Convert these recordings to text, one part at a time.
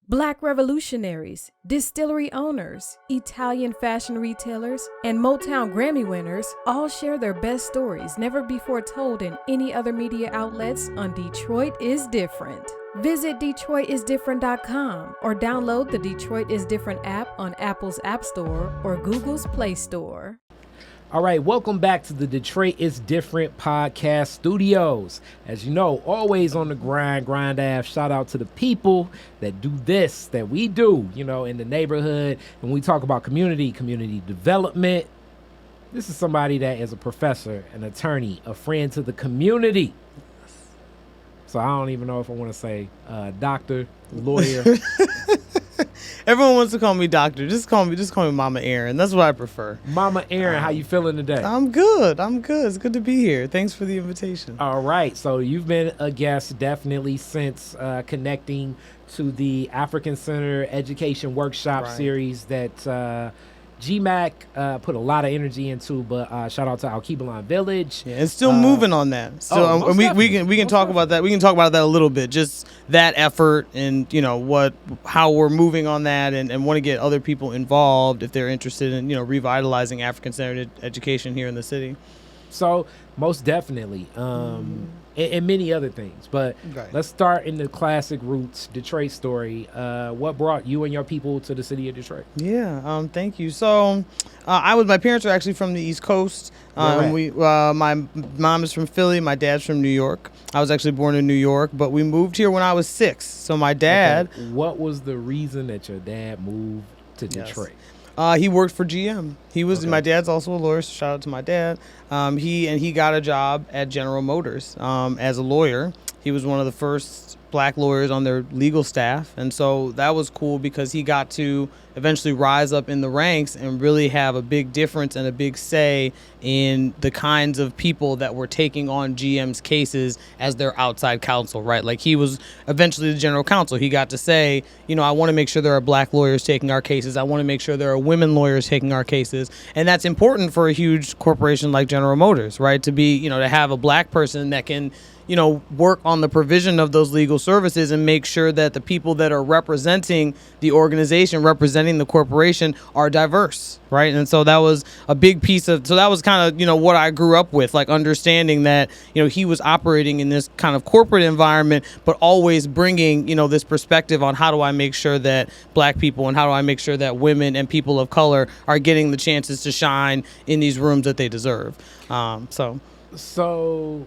Black revolutionaries, distillery owners, Italian fashion retailers, and Motown Grammy winners all share their best stories never before told in any other media outlets on Detroit is Different. Visit DetroitisDifferent.com or download the Detroit is Different app on Apple's App Store or Google's Play Store. All right, welcome back to the Detroit is Different podcast studios. As you know, always on the grind AF. Shout out to the people that do this, that we do, in the neighborhood. And we talk about community development. This is somebody that is a professor, an attorney, a friend to the community. So I don't even know if I want to say doctor, lawyer. Everyone wants to call me doctor. Just call me Mama Erin. That's what I prefer. Mama Erin, how you feeling today? I'm good. It's good to be here. Thanks for the invitation. All right. So you've been a guest definitely since connecting to the African Center Education Workshop series that GMAC put a lot of energy into, but shout out to Alkebulan Village. Yeah, it's still moving on that. So we can talk about that. We can talk about that a little bit. Just that effort and how we're moving on that and want to get other people involved if they're interested in revitalizing African-centered education here in the city. So most definitely. And many other things. But let's start in the classic roots Detroit story. What brought you and your people to the city of Detroit? Yeah, thank you. So my parents are actually from the East Coast. My mom is from Philly. My dad's from New York. I was actually born in New York, but we moved here when I was 6. So my dad... Okay. What was the reason that your dad moved to Detroit? He worked for GM. My dad's also a lawyer, so shout out to my dad. He got a job at General Motors as a lawyer. He was one of the first black lawyers on their legal staff. And so that was cool because he got to eventually rise up in the ranks and really have a big difference and a big say in the kinds of people that were taking on GM's cases as their outside counsel, right? Like he was eventually the general counsel. He got to say, I want to make sure there are black lawyers taking our cases. I want to make sure there are women lawyers taking our cases. And that's important for a huge corporation like General Motors, right? To be, to have a black person that can work on the provision of those legal services and make sure that the people that are representing the organization, representing the corporation are diverse, right? And so that was a big piece of, so that was kind of, what I grew up with, like understanding that, he was operating in this kind of corporate environment, but always bringing, this perspective on how do I make sure that black people and how do I make sure that women and people of color are getting the chances to shine in these rooms that they deserve. So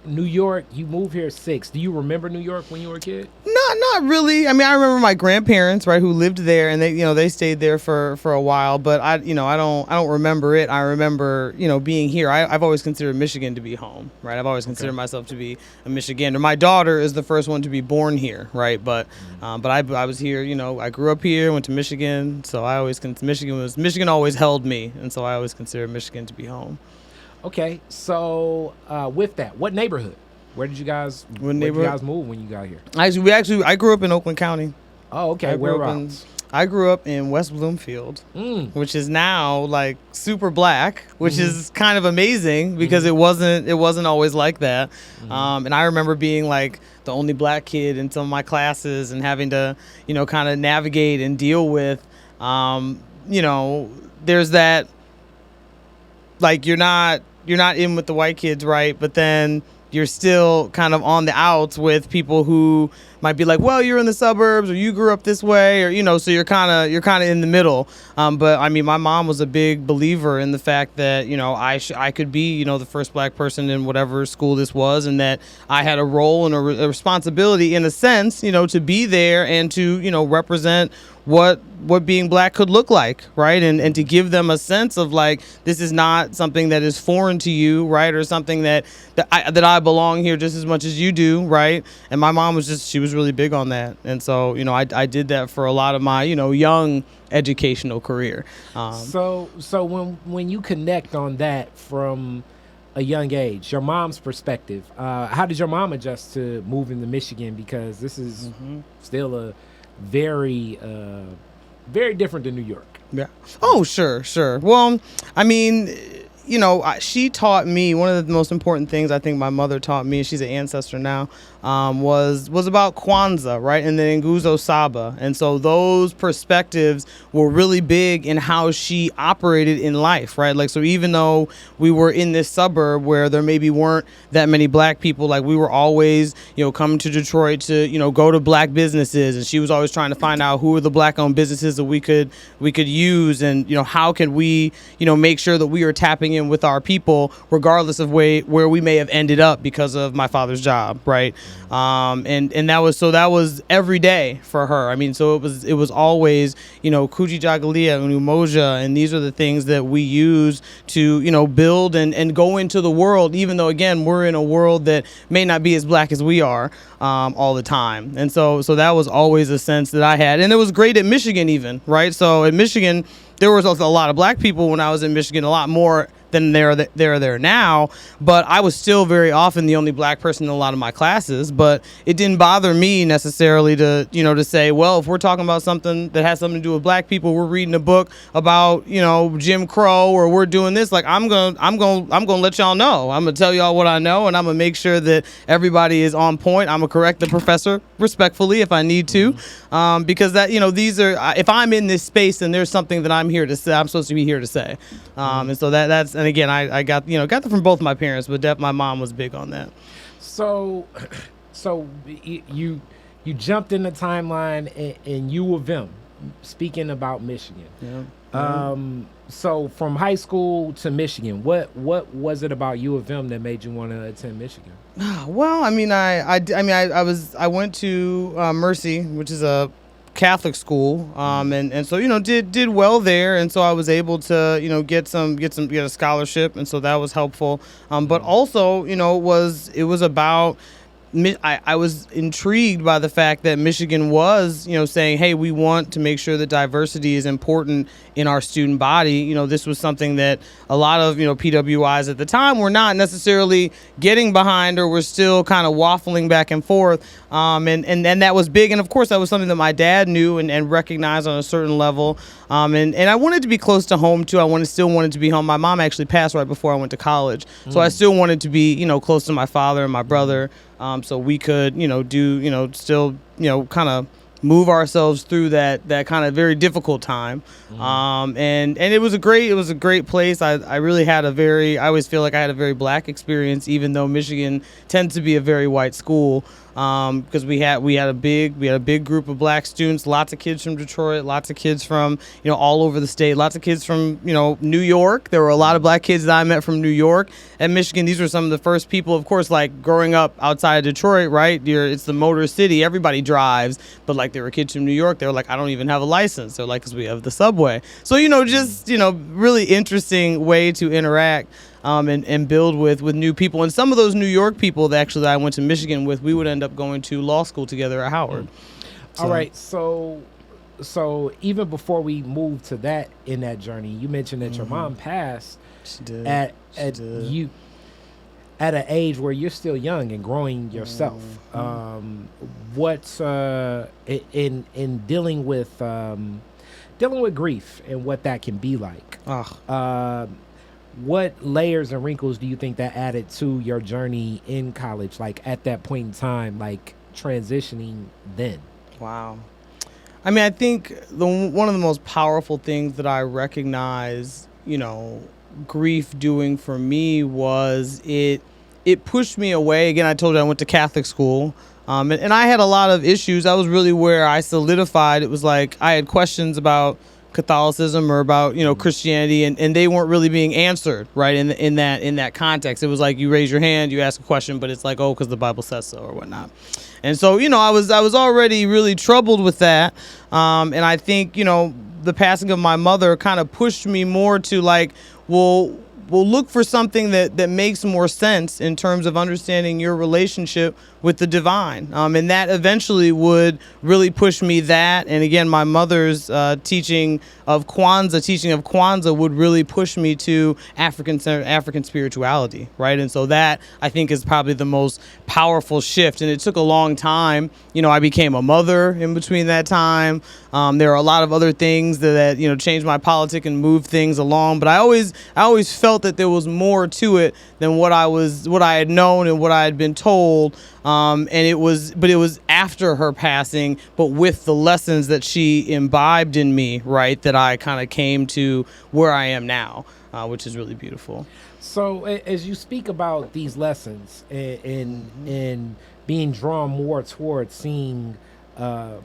New York, you moved here at 6. Do you remember New York when you were a kid? Not really. I mean, I remember my grandparents, right, who lived there, and they stayed there for a while. But I don't remember it. I remember being here. I've always considered Michigan to be home, right? I've always considered myself to be a Michigander. My daughter is the first one to be born here, right? But I was here. I grew up here, went to Michigan, so I always Michigan always held me, and so I always considered Michigan to be home. Okay, so with that, what neighborhood? Where did you guys move when you got here? I grew up in Oakland County. Oh, okay. Whereabouts? I grew up in West Bloomfield, which is now like super black, which is kind of amazing because it wasn't always like that. And I remember being like the only black kid in some of my classes and having to, kind of navigate and deal with, there's that, like you're not in with the white kids, right? But then you're still kind of on the outs with people who might be like, well, you're in the suburbs or you grew up this way or, so you're kind of in the middle. But I mean, my mom was a big believer in the fact that, I could be, the first black person in whatever school this was and that I had a role and a responsibility in a sense, to be there and to, represent what being black could look like, right? And to give them a sense of like, this is not something that is foreign to you, right? Or something that I belong here just as much as you do, right? And my mom she was really big on that. And so, I did that for a lot of my, young educational career. So when you connect on that from a young age, your mom's perspective, how did your mom adjust to moving to Michigan? Because this is still a very different than New York. Yeah. Oh, sure. Well, I mean, she taught me one of the most important things I think my mother taught me. She's an ancestor now. Was about Kwanzaa, right, and then Nguzo Saba, and so those perspectives were really big in how she operated in life, right? Like, so even though we were in this suburb where there maybe weren't that many black people, like we were always, coming to Detroit to, go to black businesses, and she was always trying to find out who were the black-owned businesses that we could use, and how can we, make sure that we are tapping in with our people, regardless of where we may have ended up because of my father's job, right? And that was every day for her. I mean, so it was always, Kuji Jagalia and Umoja, and these are the things that we use to, build and go into the world, even though, again, we're in a world that may not be as black as we are all the time. And so that was always a sense that I had. And it was great at Michigan even, right? So at Michigan, there was also a lot of black people when I was in Michigan, a lot more than there now, but I was still very often the only black person in a lot of my classes. But it didn't bother me necessarily to say, well, if we're talking about something that has something to do with black people, we're reading a book about Jim Crow, or we're doing this, like I'm gonna let y'all know. I'm gonna tell y'all what I know, and I'm gonna make sure that everybody is on point. I'm gonna correct the professor respectfully if I need to, because that these are, if I'm in this space and there's something that I'm here to say, I'm supposed to be here to say, and so that's. And again, I got that from both my parents, but my mom was big on that. So you jumped in the timeline in U of M, speaking about Michigan. Yeah. So from high school to Michigan, what was it about U of M that made you want to attend Michigan? Well, I mean, I went to Mercy, which is a Catholic school, and so did well there, and so I was able to get a scholarship, and so that was helpful. But also it was about. I was intrigued by the fact that Michigan was, saying, hey, we want to make sure that diversity is important in our student body. This was something that a lot of, PWIs at the time were not necessarily getting behind, or were still kind of waffling back and forth. And that was big. And of course, that was something that my dad knew and recognized on a certain level. And I wanted to be close to home too. I still wanted to be home. My mom actually passed right before I went to college. So I still wanted to be, close to my father and my brother. So we could, still, kind of move ourselves through that kind of very difficult time. And it was a great place. I really had I always feel like I had a very black experience, even though Michigan tends to be a very white school. Because we had a big group of black students, lots of kids from Detroit, lots of kids from all over the state, lots of kids from New York. There were a lot of black kids that I met from New York and Michigan. These were some of the first people, of course, like growing up outside of Detroit, right? It's the motor city, everybody drives, but like there were kids from New York. They were like, I don't even have a license. They're like, because we have the subway. So just really interesting way to interact. And build with new people. And some of those New York people that I went to Michigan with, we would end up going to law school together at Howard. All right. So even before we move to that in that journey, you mentioned that your mom passed. She did. At an age where you're still young and growing yourself. What's in dealing with grief and what that can be like? What layers and wrinkles do you think that added to your journey in college, like at that point in time, like transitioning then? Wow. I mean, I think one of the most powerful things that I recognize, grief doing for me was it pushed me away. Again, I told you I went to Catholic school, and I had a lot of issues. That was really where I solidified. It was like I had questions about Catholicism or about Christianity, and they weren't really being answered right in that context. It was like you raise your hand, you ask a question, but it's like, oh, because the Bible says so or whatnot. And so I was already really troubled with that, and I think the passing of my mother kind of pushed me more to like, we'll look for something that makes more sense in terms of understanding your relationship with the divine. And that eventually would really push me that. And again, my mother's teaching of Kwanzaa would really push me to African spirituality, right? And so that, I think, is probably the most powerful shift. And it took a long time. I became a mother in between that time. There are a lot of other things that changed my politic and moved things along. But I always felt that there was more to it than what I had known and what I had been told. And it was after her passing, but with the lessons that she imbibed in me, right, that I kind of came to where I am now, which is really beautiful. So as you speak about these lessons and being drawn more towards seeing a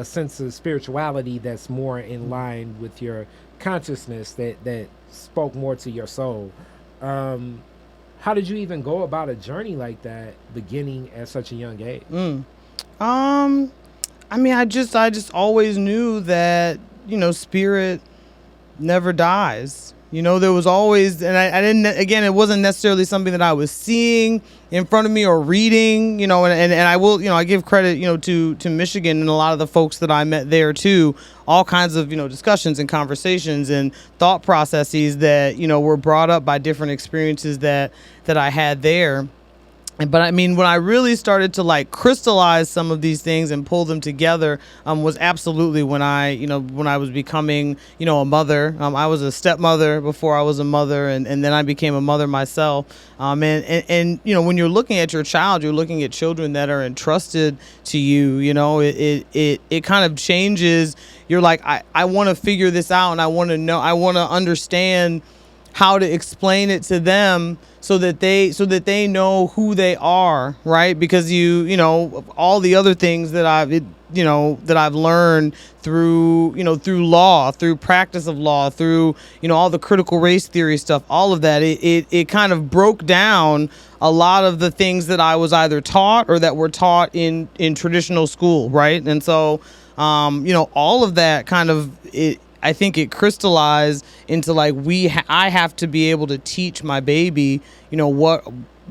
sense of spirituality that's more in line with your consciousness, that spoke more to your soul, how did you even go about a journey like that, beginning at such a young age? I just always knew that spirit never dies. There was always, and I didn't, again, it wasn't necessarily something that I was seeing in front of me or reading, and I will, I give credit, to Michigan and a lot of the folks that I met there too, all kinds of, discussions and conversations and thought processes that, were brought up by different experiences that I had there. But when I really started to crystallize some of these things and pull them together, was absolutely when I was becoming, a mother. I was a stepmother before I was a mother, and then I became a mother myself. And when you're looking at your child, you're looking at children that are entrusted to you. It kind of changes. You're like, I want to figure this out, and I want to understand how to explain it to them so that they know who they are, right? Because all the other things that I've learned through law, through practice of law, through all the critical race theory stuff, all of that, it kind of broke down a lot of the things that I was either taught or that were taught in traditional school, right? And so all of that kind of I think it crystallized into I have to be able to teach my baby,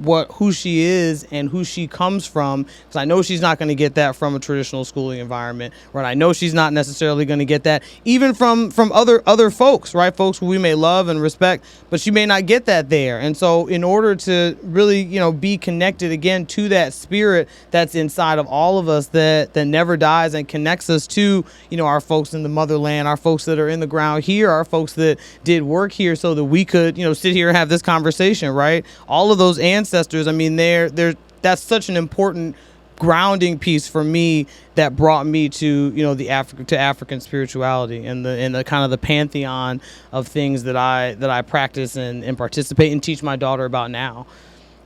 who she is and who she comes from, because I know she's not going to get that from a traditional schooling environment, right? I know she's not necessarily going to get that even from other folks, right? Folks who we may love and respect, but she may not get that there. And so in order to really, be connected again to that spirit that's inside of all of us that never dies and connects us to, our folks in the motherland, our folks that are in the ground here, our folks that did work here so that we could, sit here and have this conversation, right? All of those ancestors, that's such an important grounding piece for me that brought me to African spirituality and the kind of the pantheon of things that I practice and participate and teach my daughter about now.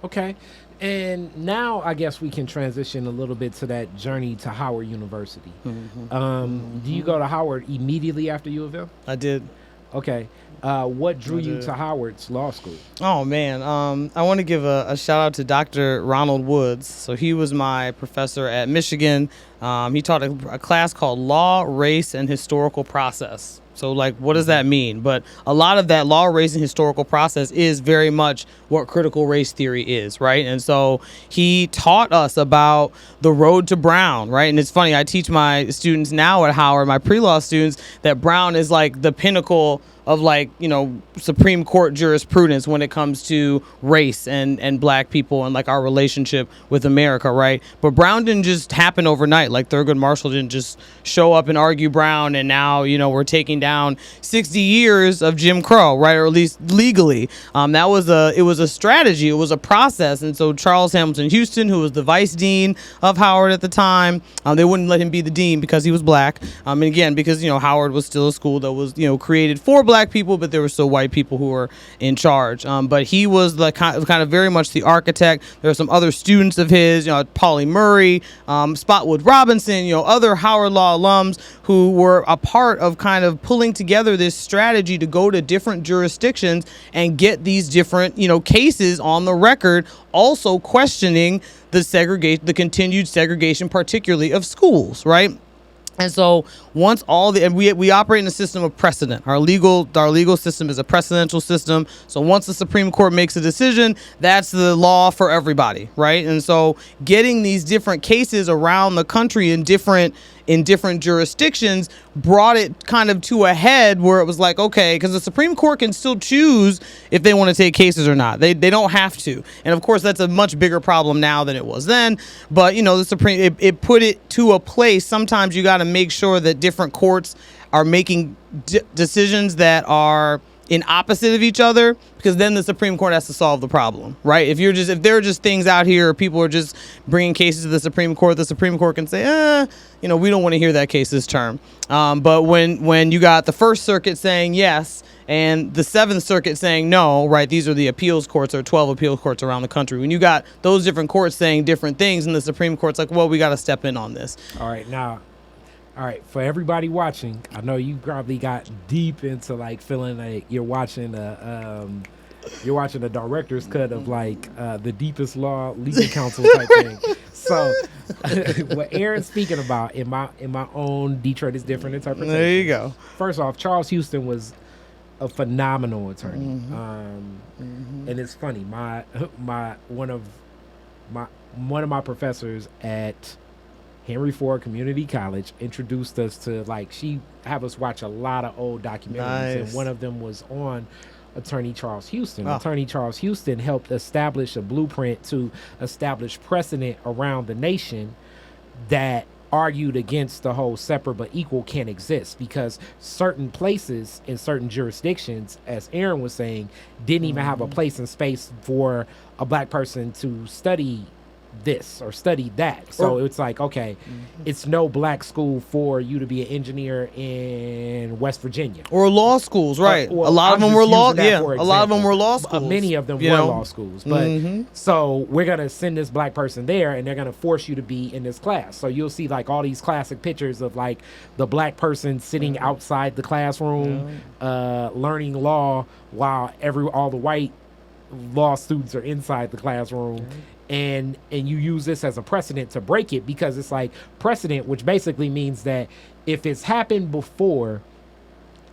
Okay. And now I guess we can transition a little bit to that journey to Howard University. Do you go to Howard immediately after U of M? I did. Okay. What drew you to Howard's law school? Oh, man. I want to give a shout out to Dr. Ronald Woods. So he was my professor at Michigan. He taught a class called Law, Race, and Historical Process. So, what does that mean? But a lot of that law, race, and historical process is very much what critical race theory is, right? And so he taught us about the road to Brown, right? And it's funny, I teach my students now at Howard, my pre-law students, that Brown is the pinnacle of Supreme Court jurisprudence when it comes to race and black people and our relationship with America, right? But Brown didn't just happen overnight. Thurgood Marshall didn't just show up and argue Brown and now, we're taking down 60 years of Jim Crow, right? Or at least legally. It was a strategy. It was a process. And so Charles Hamilton Houston, who was the vice dean of Howard at the time, they wouldn't let him be the dean because he was black. And again, because, Howard was still a school that was, created for black people, but there were still white people who were in charge. But he was the kind of very much the architect. There were some other students of his, Pauli Murray, Spotwood Robinson, other Howard Law alums who were a part of kind of pulling together this strategy to go to different jurisdictions and get these different, cases on the record, also questioning the continued segregation, particularly of schools, right? And so once we operate in a system of precedent. Our legal system is a precedential system. So once the Supreme Court makes a decision, that's the law for everybody, right? And so getting these different cases around the country in different jurisdictions brought it kind of to a head where it was like, okay, because the Supreme Court can still choose if they want to take cases or not. They don't have to. And of course, that's a much bigger problem now than it was then. But, the Supreme, it put it to a place. Sometimes you got to make sure that different courts are making decisions that are in opposite of each other, because then the Supreme Court has to solve the problem, right? If there are just things out here, or people are just bringing cases to the Supreme Court can say, we don't want to hear that case this term. But when you got the First Circuit saying yes, and the Seventh Circuit saying no, right? These are the appeals courts, or 12 appeals courts around the country. When you got those different courts saying different things, and the Supreme Court's like, well, we got to step in on this. All right, for everybody watching, I know you probably got deep into like feeling like you're watching a director's cut of like the deepest law legal counsel type thing. So what Erin's speaking about in my own Detroit is different interpretation. There you go. First off, Charles Houston was a phenomenal attorney, and it's funny. One of my professors at Henry Ford Community College introduced us to, like, she have us watch a lot of old documentaries. Nice. And one of them was on Attorney Charles Houston. Oh. Attorney Charles Houston helped establish a blueprint to establish precedent around the nation that argued against the whole separate but equal can't exist, because certain places in certain jurisdictions, as Erin was saying, didn't even have a place and space for a black person to study this or study that. So it's like, okay, it's no black school for you to be an engineer in West Virginia, or law schools, right? Well, a lot of them were law. Yeah, a lot of them were law schools. Many of them were law schools. But so we're gonna send this black person there, and they're gonna force you to be in this class. So you'll see like all these classic pictures of like the black person sitting outside the classroom, learning law, while all the white law students are inside the classroom. And you use this as a precedent to break it, because it's like precedent, which basically means that if it's happened before,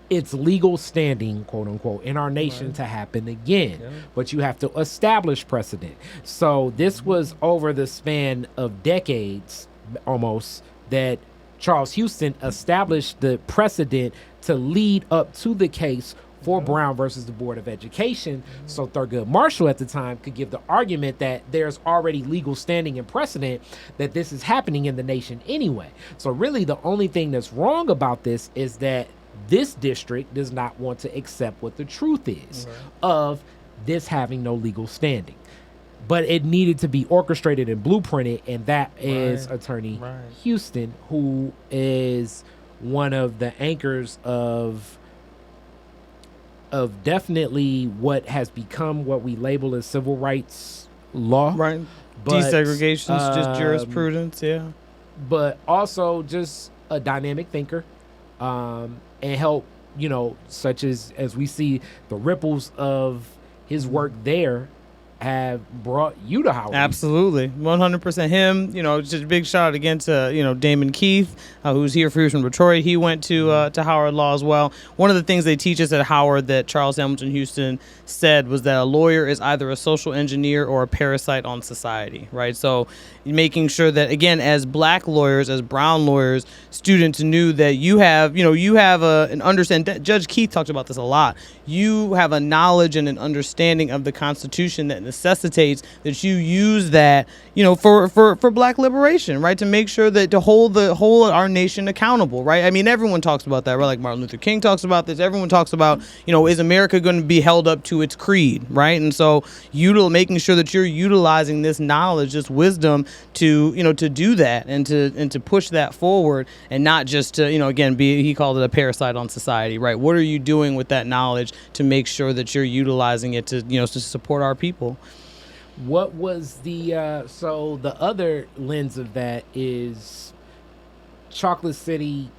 it's legal standing, quote unquote, in our nation to happen again. But you have to establish precedent. So this was over the span of decades almost that Charles Houston established the precedent to lead up to the case for Brown versus the Board of Education. So Thurgood Marshall at the time could give the argument that there's already legal standing and precedent that this is happening in the nation anyway. So really the only thing that's wrong about this is that this district does not want to accept what the truth is of this having no legal standing. But it needed to be orchestrated and blueprinted, and that is Attorney Houston, who is one of the anchors of definitely what has become what we label as civil rights law. Right. But, desegregation is just jurisprudence, but also just a dynamic thinker, and help, such as we see the ripples of his work there have brought you to Howard. Absolutely. 100% him. Just a big shout out again to, Damon Keith, who's here from Detroit. He went to Howard Law as well. One of the things they teach us at Howard that Charles Hamilton Houston said was that a lawyer is either a social engineer or a parasite on society, right? So making sure that, again, as black lawyers, as brown lawyers, students knew that you have an understanding. Judge Keith talked about this a lot. You have a knowledge and an understanding of the Constitution that necessitates that you use that, for black liberation, right? To make sure that to hold our nation accountable, right? I mean, everyone talks about that, right? Like Martin Luther King talks about this. Everyone talks about, is America going to be held up to its creed, right? And so making sure that you're utilizing this knowledge, this wisdom to do that and to push that forward, and not just to, again, he called it a parasite on society, right? What are you doing with that knowledge to make sure that you're utilizing it to support our people? What was the so the other lens of that is Chocolate City,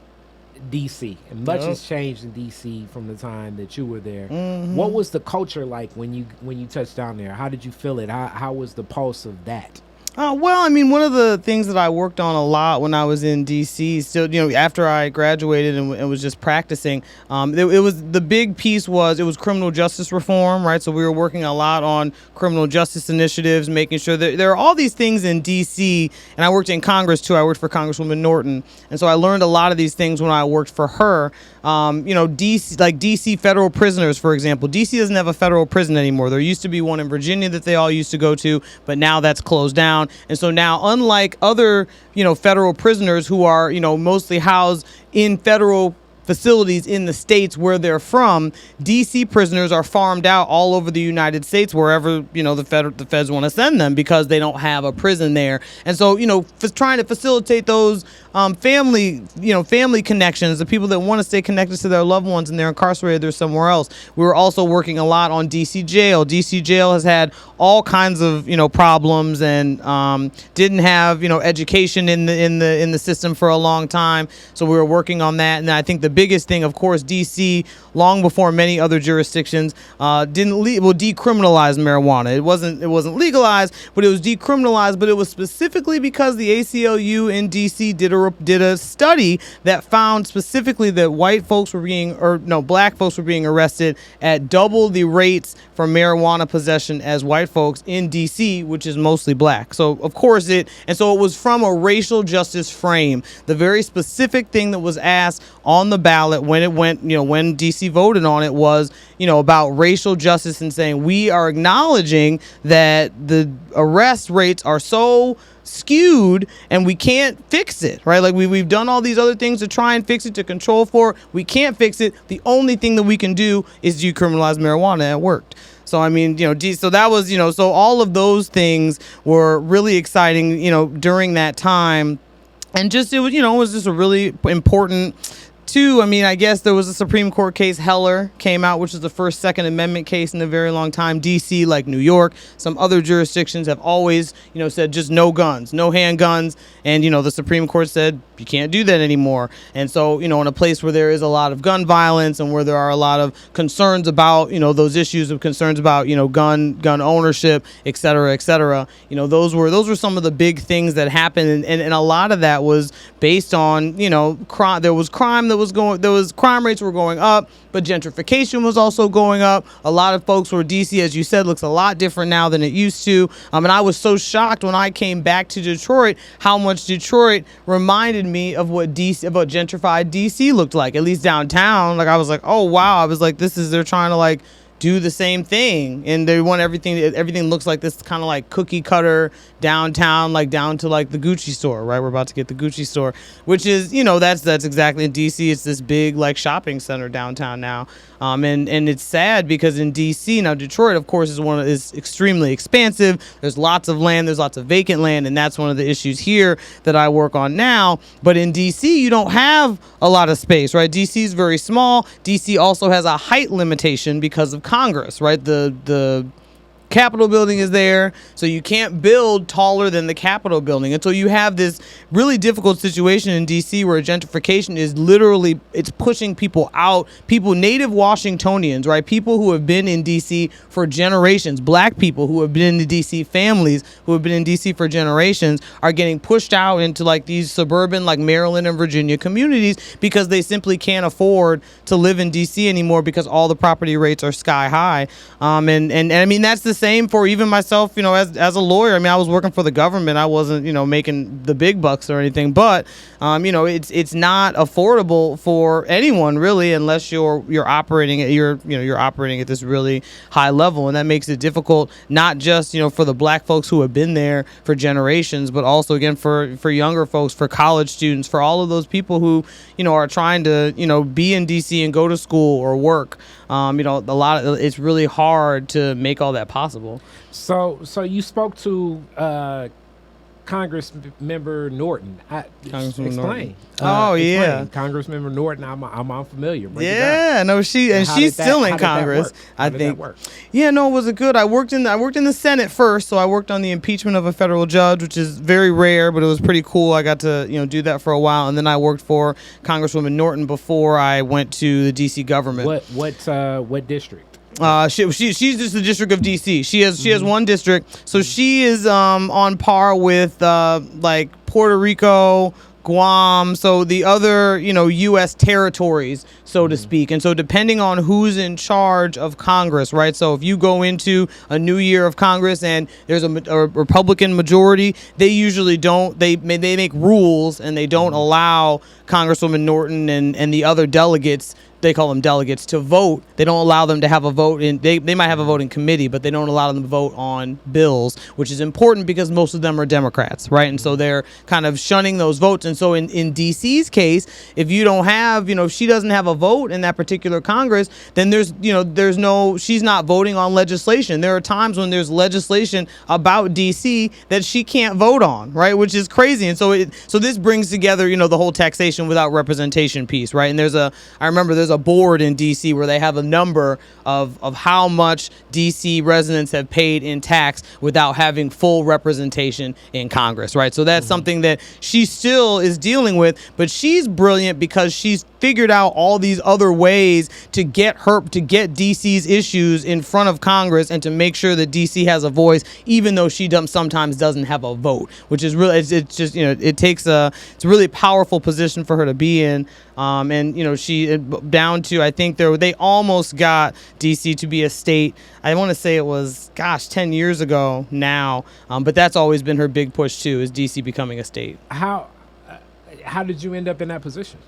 DC, and much has changed in DC from the time that you were there. What was the culture like when you touched down there? How did you feel it? How was the pulse of that? Well, I mean, one of the things that I worked on a lot when I was in D.C., still, after I graduated and was just practicing, it was the big piece was it was criminal justice reform, right? So we were working a lot on criminal justice initiatives, making sure that there are all these things in D.C., and I worked in Congress too. I worked for Congresswoman Norton, and so I learned a lot of these things when I worked for her. D.C. federal prisoners, for example. D.C. doesn't have a federal prison anymore. There used to be one in Virginia that they all used to go to, but now that's closed down. And so now, unlike other, federal prisoners who are, mostly housed in federal facilities in the states where they're from, D.C. prisoners are farmed out all over the United States, wherever, the feds want to send them, because they don't have a prison there. And so, trying to facilitate those family connections, the people that want to stay connected to their loved ones and they're incarcerated, they're somewhere else. We were also working a lot on D.C. jail. D.C. jail has had all kinds of, problems and didn't have, education in the system for a long time. So we were working on that. And I think the biggest thing, of course, D.C., long before many other jurisdictions, decriminalize marijuana. It wasn't legalized, but it was decriminalized. But it was specifically because the ACLU in D.C. did a study that found specifically that black folks were being arrested at double the rates for marijuana possession as white folks in D.C., which is mostly black. So of course it was from a racial justice frame. The very specific thing that was asked on the ballot when D.C. voted on it was, about racial justice and saying we are acknowledging that the arrest rates are so skewed and we can't fix it, right? Like we've done all these other things to try and fix it, to control for it. We can't fix it. The only thing that we can do is decriminalize marijuana, and it worked. So I mean, so that was, so all of those things were really exciting, during that time. And just, it was just a really important too. I mean, I guess there was a Supreme Court case, Heller, came out, which is the first Second Amendment case in a very long time. D.C., like New York, some other jurisdictions have always, said just no guns, no handguns. And, the Supreme Court said you can't do that anymore. And so, in a place where there is a lot of gun violence and where there are a lot of concerns about, those issues of concerns about, gun ownership, et cetera, those were some of the big things that happened. And a lot of that was based on, crime. There was crime crime rates were going up, but gentrification was also going up. A lot of folks were D.C., as you said, looks a lot different now than it used to. And I was so shocked when I came back to Detroit how much Detroit reminded me of what gentrified D.C. looked like, at least downtown. Like I was like, oh wow, I was like, they're trying to do the same thing, and they want everything looks like this kind of like cookie cutter downtown, like down to like the Gucci store, right? We're about to get the Gucci store, which is, that's exactly in DC. It's this big like shopping center downtown now. And it's sad because in DC now, Detroit, of course, is extremely expansive. There's lots of land, there's lots of vacant land, and that's one of the issues here that I work on now. But in DC, you don't have a lot of space, right? DC is very small. DC also has a height limitation because of Congress, right? The Capitol building is there, so you can't build taller than the Capitol building. And so you have this really difficult situation in DC where gentrification is literally, it's pushing people out, native Washingtonians, right? People who have been in DC for generations, black people who have been in the DC, families who have been in DC for generations, are getting pushed out into like these suburban, like Maryland and Virginia communities because they simply can't afford to live in DC anymore because all the property rates are sky high. And I mean, that's the same for even myself, as a lawyer. I mean, I was working for the government. I wasn't, making the big bucks or anything, but, it's not affordable for anyone really, unless you're operating at this really high level. And that makes it difficult, not just, for the black folks who have been there for generations, but also again, for younger folks, for college students, for all of those people who, are trying to, be in DC and go to school or work. It's really hard to make all that possible. So you spoke to Congress member Norton. Explain. Congressmember Norton. I'm unfamiliar. She's still in Congress. I think. Yeah, no, it was good. I worked in the Senate first, so I worked on the impeachment of a federal judge, which is very rare, but it was pretty cool. I got to do that for a while, and then I worked for Congresswoman Norton before I went to the DC government. What district? She's just the district of DC. She has one district, so she is on par with like Puerto Rico, Guam, so the other, U.S. territories, so to speak. And so depending on who's in charge of Congress, right? So if you go into a new year of Congress and there's a Republican majority, they usually don't, they make rules and they don't allow Congresswoman Norton and the other delegates, they call them delegates, to vote. They don't allow them to have a vote in, they might have a vote in committee, but they don't allow them to vote on bills, which is important because most of them are Democrats, right? And so they're kind of shunning those votes. And so in DC's case, if you don't have, if she doesn't have a vote in that particular Congress, then there's no, she's not voting on legislation. There are times when there's legislation about DC that she can't vote on, right? Which is crazy. And so so this brings together, the whole taxation without representation piece, right? And I remember there's a board in DC where they have a number of how much DC residents have paid in tax without having full representation in Congress, right? So that's something that she still is dealing with, but she's brilliant because she's figured out all these other ways to get DC's issues in front of Congress and to make sure that DC has a voice, even though she sometimes doesn't have a vote, which is really, it's just, it's a really powerful position for her to be in. And she down to, I think they almost got DC to be a state. I want to say it was 10 years ago now, but that's always been her big push too, is DC becoming a state. How did you end up in that position?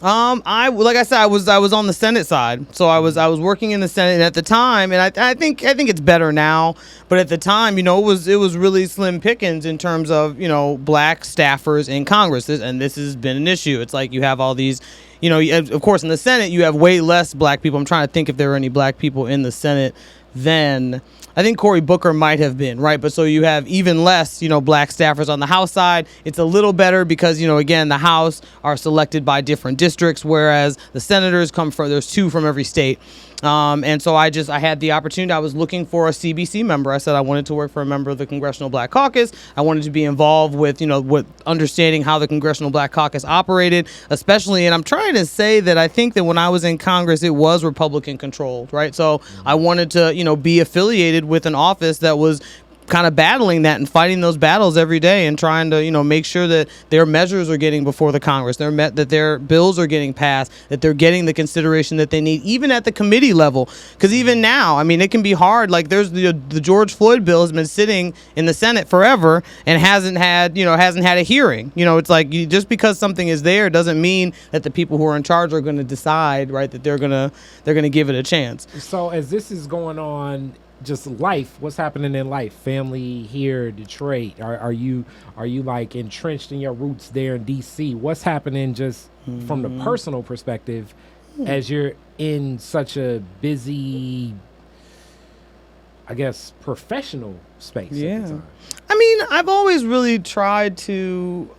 Like I said, I was on the Senate side, so I was working in the Senate, and at the time, and I think it's better now, but at the time, it was really slim pickings in terms of black staffers in Congress, and this has been an issue. It's like you have all these, of course, in the Senate you have way less black people. I'm trying to think if there were any black people in the Senate then. I think Cory Booker might have been, right? But so you have even less, black staffers on the House side. It's a little better because, again, the House are selected by different districts, whereas the senators there's 2 from every state. And so I had the opportunity. I was looking for a CBC member. I said I wanted to work for a member of the Congressional Black Caucus. I wanted to be involved with, with understanding how the Congressional Black Caucus operated, especially. And I'm trying to say that I think that when I was in Congress, it was Republican controlled, right? So I wanted to, be affiliated with an office that was kind of battling that and fighting those battles every day and trying to, make sure that their measures are getting before the Congress, that their bills are getting passed, that they're getting the consideration that they need, even at the committee level. Because even now, it can be hard. Like there's the George Floyd bill has been sitting in the Senate forever and hasn't had a hearing. It's like just because something is there doesn't mean that the people who are in charge are going to decide, right, that they're gonna give it a chance. So as this is going on, just life, what's happening in life, family here, Detroit, are you like entrenched in your roots there in DC? What's happening just from the personal perspective as you're in such a busy, I guess, professional space? Yeah. At the time? I've always really tried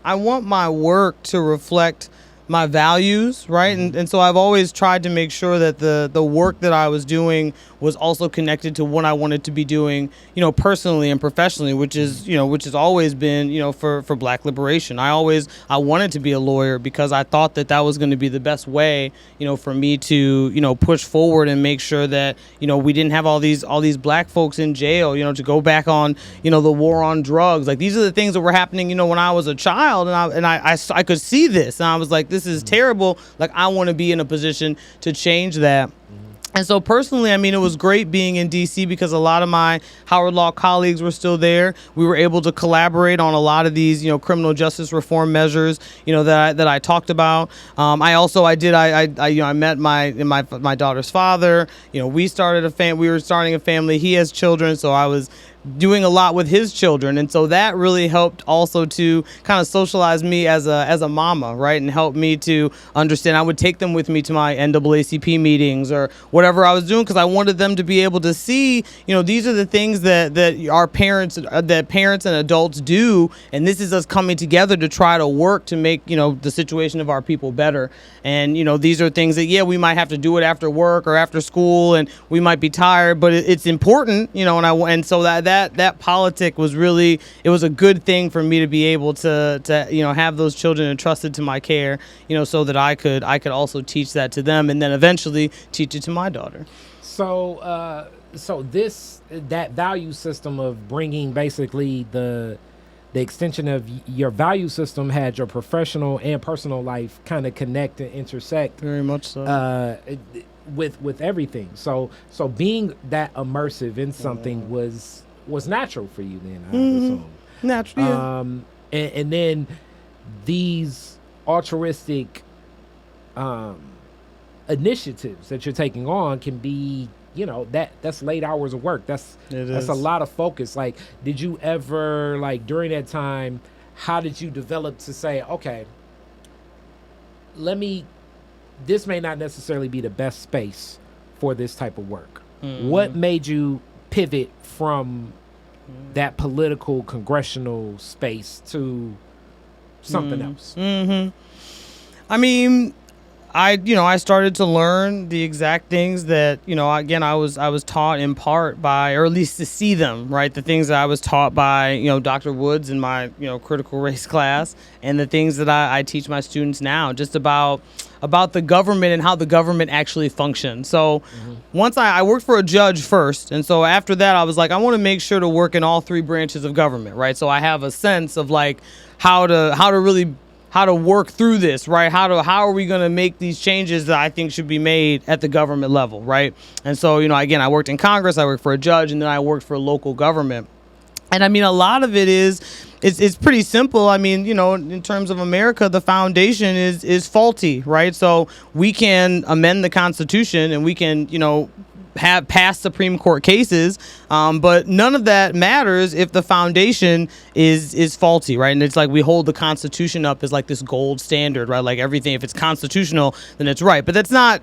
I want my work to reflect my values, right? And so I've always tried to make sure that the work that I was doing was also connected to what I wanted to be doing, personally and professionally, which has always been, for Black liberation. I wanted to be a lawyer because I thought that was going to be the best way, for me to, push forward and make sure that, we didn't have all these Black folks in jail, to go back on, the war on drugs. Like these are the things that were happening, when I was a child, and I could see this, and I was like, this is terrible. Like I want to be in a position to change that. And so personally, it was great being in D.C. because a lot of my Howard Law colleagues were still there. We were able to collaborate on a lot of these, criminal justice reform measures, that I talked about. I met my daughter's father. We were starting a family. He has children, so I was doing a lot with his children, and so that really helped also to kind of socialize me as a mama, right, and help me to understand. I would take them with me to my NAACP meetings or whatever I was doing because I wanted them to be able to see, these are the things that our parents and adults do, and this is us coming together to try to work to make the situation of our people better. And these are things that we might have to do it after work or after school, and we might be tired, but it's important, and so that politic was really, it was a good thing for me to be able to have those children entrusted to my care, so that I could also teach that to them and then eventually teach it to my daughter. So that value system of bringing basically the extension of your value system had your professional and personal life kind of connect and intersect Very much so. With everything. So being that immersive in something was natural for you then, I assume. Naturally. Yeah. And then these altruistic initiatives that you're taking on can be, that's late hours of work. That's a lot of focus. Like, did you ever, like, during that time, how did you develop to say, okay, this may not necessarily be the best space for this type of work? What made you pivot from that political congressional space to something else? I mean, I started to learn the exact things that, again, I was taught in part by, or at least to see them, right? The things that I was taught by, Dr. Woods in my, critical race class, and the things that I teach my students now, just about the government and how the government actually functions. So once I worked for a judge first. And so after that, I was like, I want to make sure to work in all three branches of government, right? So I have a sense of like how to work through this, right? How are we going to make these changes that I think should be made at the government level, right? And so, again, I worked in Congress, I worked for a judge, and then I worked for local government. And I mean, a lot of it it's pretty simple. I mean, in terms of America, the foundation is faulty, right? So we can amend the Constitution and we can, have passed Supreme Court cases, but none of that matters if the foundation is faulty, right? And it's like we hold the Constitution up as like this gold standard, right? Like everything, if it's constitutional, then it's right. But that's not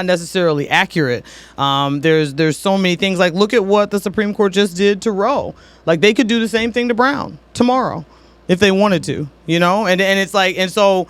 necessarily accurate. There's so many things. Like, look at what the Supreme Court just did to Roe. Like, they could do the same thing to Brown tomorrow if they wanted to, and it's like, and so,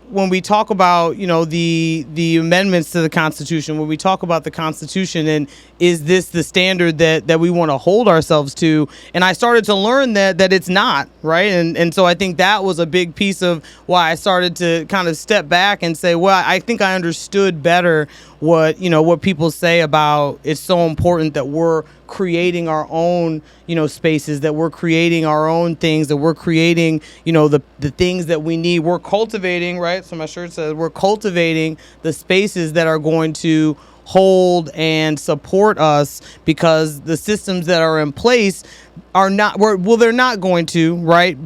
when we talk about, the amendments to the Constitution, when we talk about the Constitution and is this the standard that we want to hold ourselves to? And I started to learn that it's not, right? And so I think that was a big piece of why I started to kind of step back and say, well, I think I understood better what people say about it's so important that we're creating our own, spaces, that we're creating our own things, that we're creating, the things that we need. We're cultivating, right? So my shirt says we're cultivating the spaces that are going to hold and support us, because the systems that are in place are not, they're not going to, right?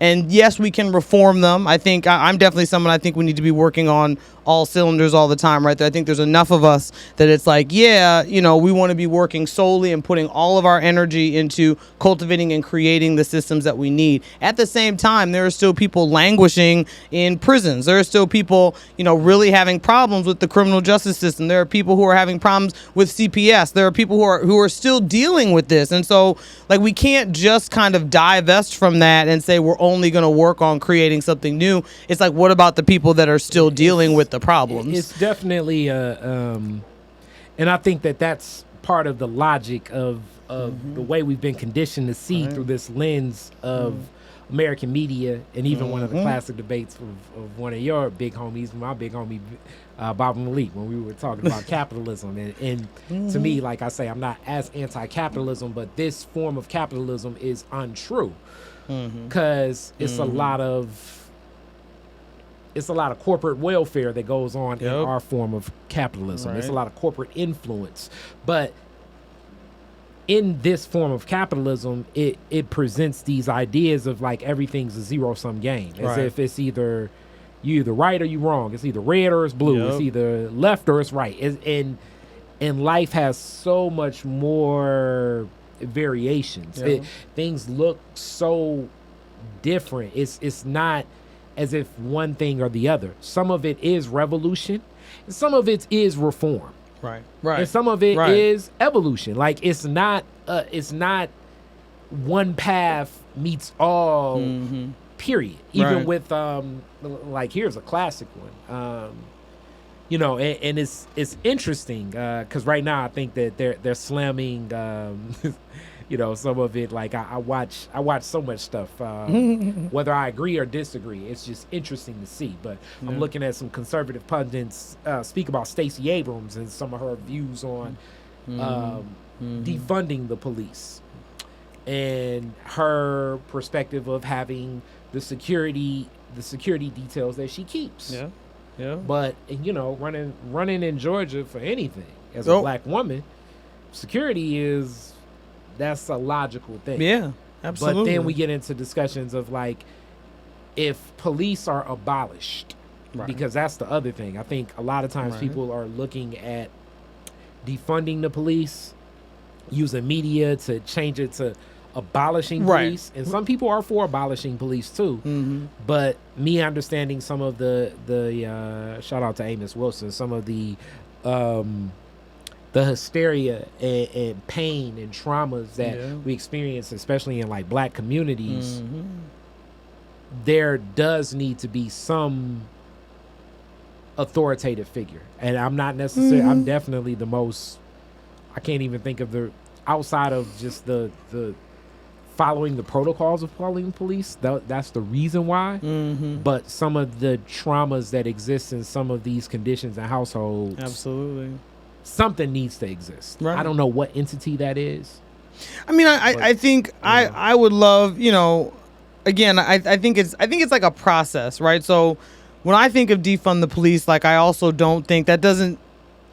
And yes, we can reform them. I think I'm definitely someone I think we need to be working on all cylinders all the time, right? I think there's enough of us that it's like, yeah, we want to be working solely and putting all of our energy into cultivating and creating the systems that we need. At the same time, there are still people languishing in prisons. There are still people, really having problems with the criminal justice system. There are people who are having problems with CPS. There are people who are still dealing with this. And so, like, we can't just kind of divest from that and say we're only going to work on creating something new. It's like, what about the people that are still dealing with the problems? It's definitely and I think that's part of the logic of the way we've been conditioned to see through this lens of American media, and even one of the classic debates of one of your big homies, my big homie Bob Malik, when we were talking about capitalism, and to me, like I say, I'm not as anti-capitalism, but this form of capitalism is untrue, because it's a lot of corporate welfare that goes on in our form of capitalism. Right. It's a lot of corporate influence. But in this form of capitalism, it presents these ideas of like everything's a zero-sum game. As if it's you're either right or you're wrong. It's either red or it's blue. It's either left or it's right. And life has so much more variations. Things look so different. It's not as if one thing or the other. Some of it is revolution, and some of it is reform. Right. And some of it is evolution. Like, it's not one path meets all, period. Even with like, here's a classic one. And it's interesting because right now I think that they're slamming some of it, like I watch so much stuff, whether I agree or disagree. It's just interesting to see. But I'm looking at some conservative pundits speak about Stacey Abrams and some of her views on defunding the police and her perspective of having the security details that she keeps. Yeah. But running in Georgia for anything as a black woman, security that's a logical thing. Yeah, absolutely. But then we get into discussions of like, if police are abolished, because that's the other thing. I think a lot of times people are looking at defunding the police, using media to change it to abolishing police, and some people are for abolishing police too. But me understanding some of the shout out to Amos Wilson, some of the hysteria and pain and traumas that we experience, especially in like black communities, there does need to be some authoritative figure. And I'm not necessarily, I'm definitely the most, I can't even think of outside of just the following the protocols of calling police. That's the reason why. But some of the traumas that exist in some of these conditions and households, absolutely, something needs to exist. I don't know what entity that is. I mean, I think I would love, again, I think it's like a process, right? So when I think of defund the police, like I also don't think that doesn't.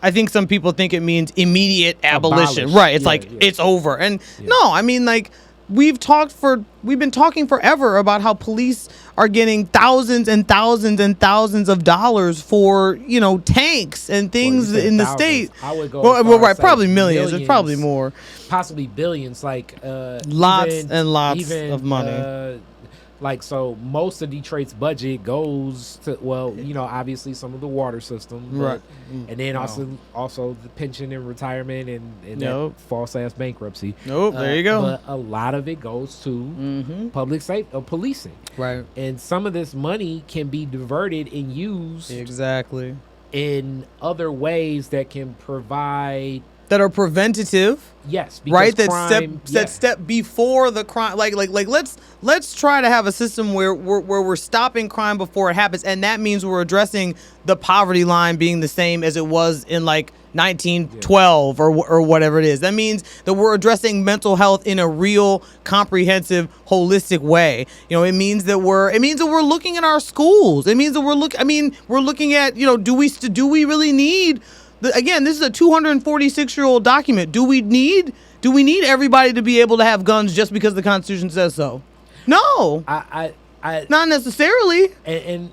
I think some people think it means immediate abolition, right? It's it's over, and no, I mean like. We've been talking forever about how police are getting thousands and thousands and thousands of dollars for, tanks and things in the state. I would go probably millions. It's probably more. Possibly billions, like lots and lots of money. So most of Detroit's budget goes to, obviously some of the water system, and then also the pension and retirement and that false ass bankruptcy. There you go. But a lot of it goes to public safety, policing, right? And some of this money can be diverted and used exactly in other ways that can provide. That are preventative, yes, right. That step before the crime. Like let's try to have a system where we're stopping crime before it happens, and that means we're addressing the poverty line being the same as it was in like 1912 or whatever it is. That means that we're addressing mental health in a real, comprehensive, holistic way. It means that we're looking at our schools. It means that we're looking at do we really need. Again, this is a 246-year-old document. Do we need everybody to be able to have guns just because the Constitution says so? No, I not necessarily.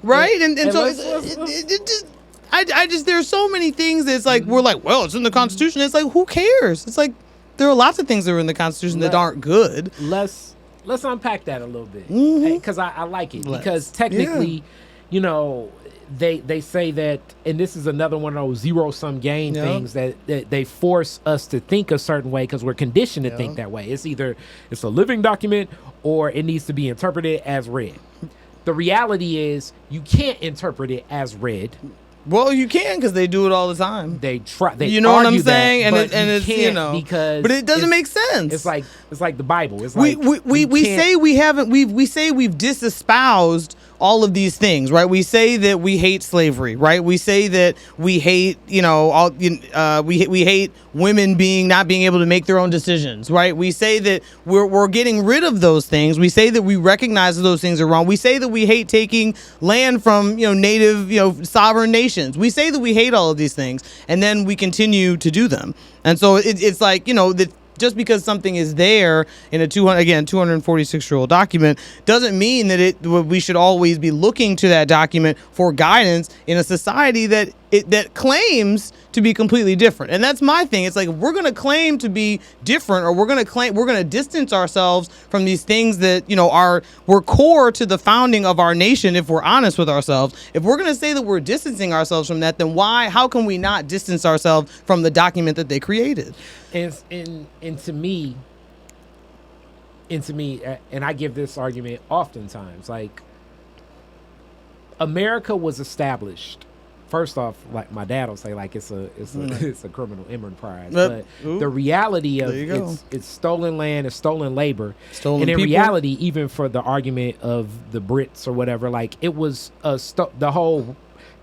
Right, and so I just there's so many things that's like we're like, well, it's in the Constitution. It's like, who cares? It's like there are lots of things that are in the Constitution that aren't good. Let's unpack that a little bit because I like it because technically, They say that, and this is another one of those zero-sum game things that they force us to think a certain way because we're conditioned to think that way. It's either it's a living document or it needs to be interpreted as read. The reality is you can't interpret it as read. Well, you can because they do it all the time. They try. They know what I'm saying, that, and it's because but it doesn't make sense. It's like the Bible. It's we say we've disespoused all of these things, right? We say that we hate slavery, right? We say that we hate, we hate women not being able to make their own decisions, right? We say that we're getting rid of those things. We say that we recognize that those things are wrong. We say that we hate taking land from, native, sovereign nations. We say that we hate all of these things, and then we continue to do them. And so it's like, that just because something is there in a 246-year-old document doesn't mean that we should always be looking to that document for guidance in a society that claims to be completely different. And that's my thing. It's like, if we're going to claim to be different, or we're going to distance ourselves from these things that, were core to the founding of our nation. If we're honest with ourselves, if we're going to say that we're distancing ourselves from that, then how can we not distance ourselves from the document that they created? And to me, and I give this argument oftentimes, like, America was established first off, like my dad will say, like it's a criminal enterprise. But the reality of it's stolen land, it's stolen labor, stolen and in people. reality, even for the argument of the Brits or whatever, like it was the whole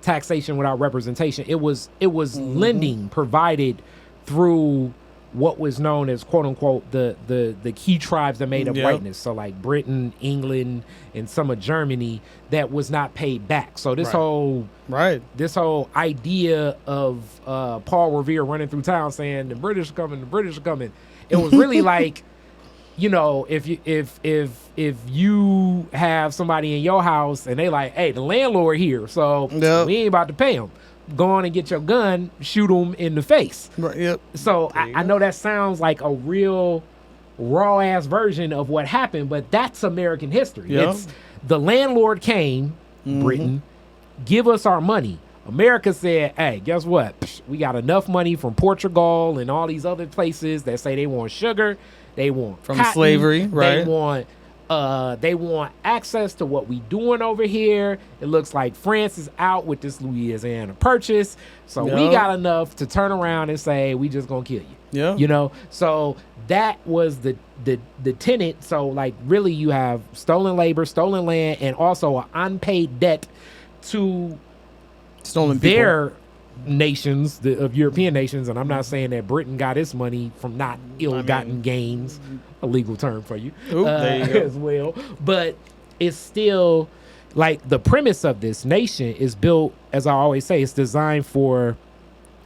taxation without representation. It was lending provided through what was known as quote unquote the key tribes that made up whiteness. So like Britain, England, and some of Germany that was not paid back. So this whole idea of Paul Revere running through town saying the British are coming, it was really like, you know, if you have somebody in your house and they like, hey, the landlord here, so we ain't about to pay him. Go on and get your gun, shoot them in the face. Right, yep. So I know that sounds like a real raw ass version of what happened, but that's American history. Yep. It's the landlord came, Britain, give us our money. America said, hey, guess what? We got enough money from Portugal and all these other places that say they want sugar, they want from cotton, slavery, right? They want access to what we doing over here. It looks like France is out with this Louisiana Purchase. So we got enough to turn around and say, we just gonna kill you. Yeah. You know? So that was the tenet. So like really you have stolen labor, stolen land, and also an unpaid debt to stolen their nations, of European nations. And I'm not saying that Britain got its money from not ill-gotten gains, a legal term for you, there you go. as well. But it's still like the premise of this nation is built, as I always say, it's designed for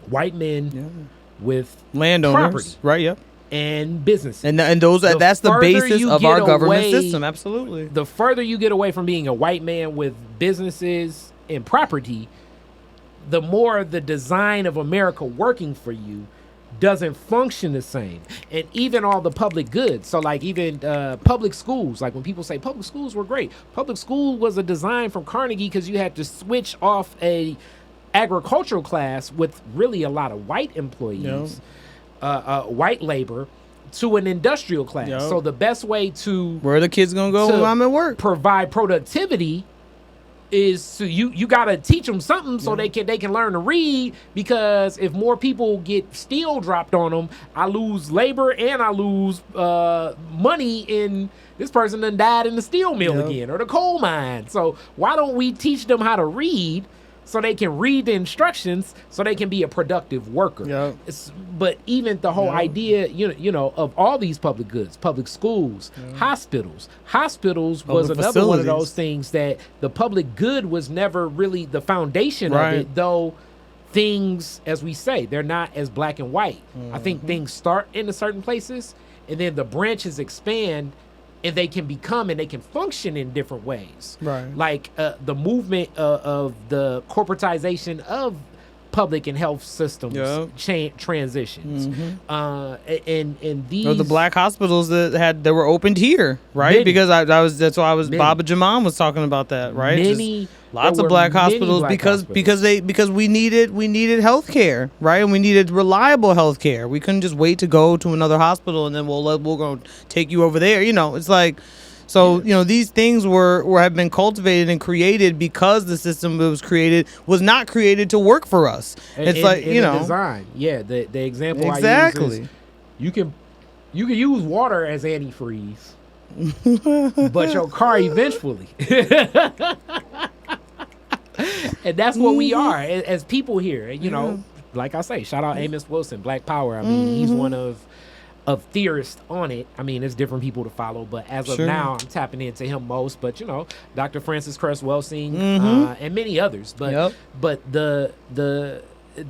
white men with landowners, property, right? Yep. and businesses. And those that's the basis of our government system. Absolutely. The further you get away from being a white man with businesses and property, the more the design of America working for you doesn't function the same. And even all the public goods. So like even public schools, like when people say public schools were great, public school was a design from Carnegie because you had to switch off a agricultural class with really a lot of white employees, white labor, to an industrial class. So the best way to where the kids gonna go when I'm at work, provide productivity, is to you got to teach them something so they can learn to read, because if more people get steel dropped on them, I lose labor and I lose money in this person done died in the steel mill again or the coal mine. So why don't we teach them how to read so they can read the instructions so they can be a productive worker? But even the whole idea, you know, of all these public goods, public schools, hospitals was another one of those things that the public good was never really the foundation of it, though things, as we say, they're not as black and white. I think things start in certain places and then the branches expand and they can become and they can function in different ways. Like the movement of the corporatization of public and health systems transitions. And these the black hospitals that were opened here, right? Because that's why Baba Jaman was talking about that, right? Lots of black hospitals because we needed health care, right? And we needed reliable health care. We couldn't just wait to go to another hospital and then we're going to take you over there. You know, it's like, so, you know, these things have been cultivated and created because the system that was created was not created to work for us. It's like, you know, design. Yeah. The example I use is you can use water as antifreeze, but your car eventually. And that's what we are as people here. You know, like I say, shout out Amos Wilson, Black Power. I mean, he's one of theorists on it. I mean, it's different people to follow, but as of now, I'm tapping into him most. But you know, Dr. Francis Cress Welsing and many others. But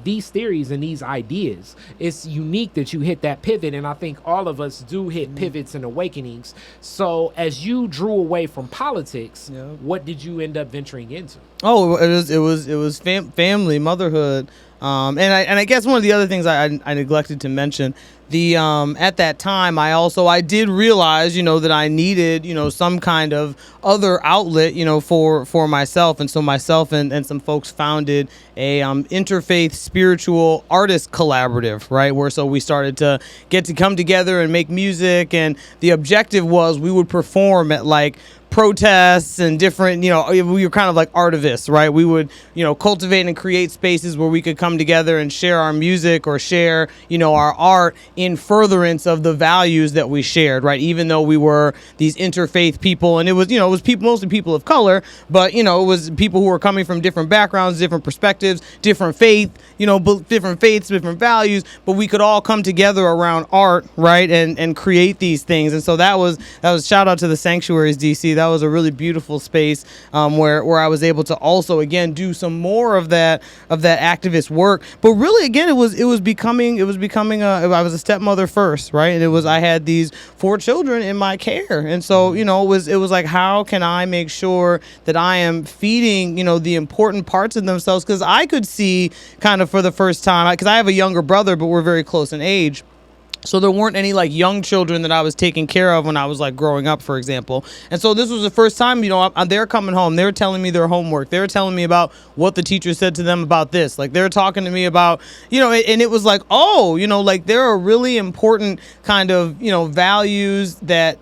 these theories and these ideas, it's unique that you hit that pivot, and I think all of us do hit pivots and awakenings. So as you drew away from politics, what did you end up venturing into? Oh, it was family, motherhood, and I guess one of the other things I neglected to mention, at that time I did realize, you know, that I needed, you know, some kind of other outlet, you know, for myself, and so myself and some folks founded a interfaith spiritual artist collaborative, right, where so we started to get to come together and make music, and the objective was we would perform at like protests and different, we were kind of like artivists, right? We would, cultivate and create spaces where we could come together and share our music or share, our art in furtherance of the values that we shared, right? Even though we were these interfaith people, and it was people, mostly people of color, but, it was people who were coming from different backgrounds, different perspectives, different faith, different faiths, different values, but we could all come together around art, right? And create these things. And so that was shout out to the Sanctuaries DC. That was a really beautiful space where I was able to also again do some more of that activist work. But really again it was becoming I was a stepmother first, right? And I had these 4 children in my care. And so, it was like, how can I make sure that I am feeding, the important parts of themselves? Because I could see kind of for the first time, because I have a younger brother, but we're very close in age. So there weren't any like young children that I was taking care of when I was like growing up, for example. And so this was the first time, they're coming home. They're telling me their homework. They're telling me about what the teacher said to them about this. Like they're talking to me about, and it was like, oh, like there are really important kind of, values that,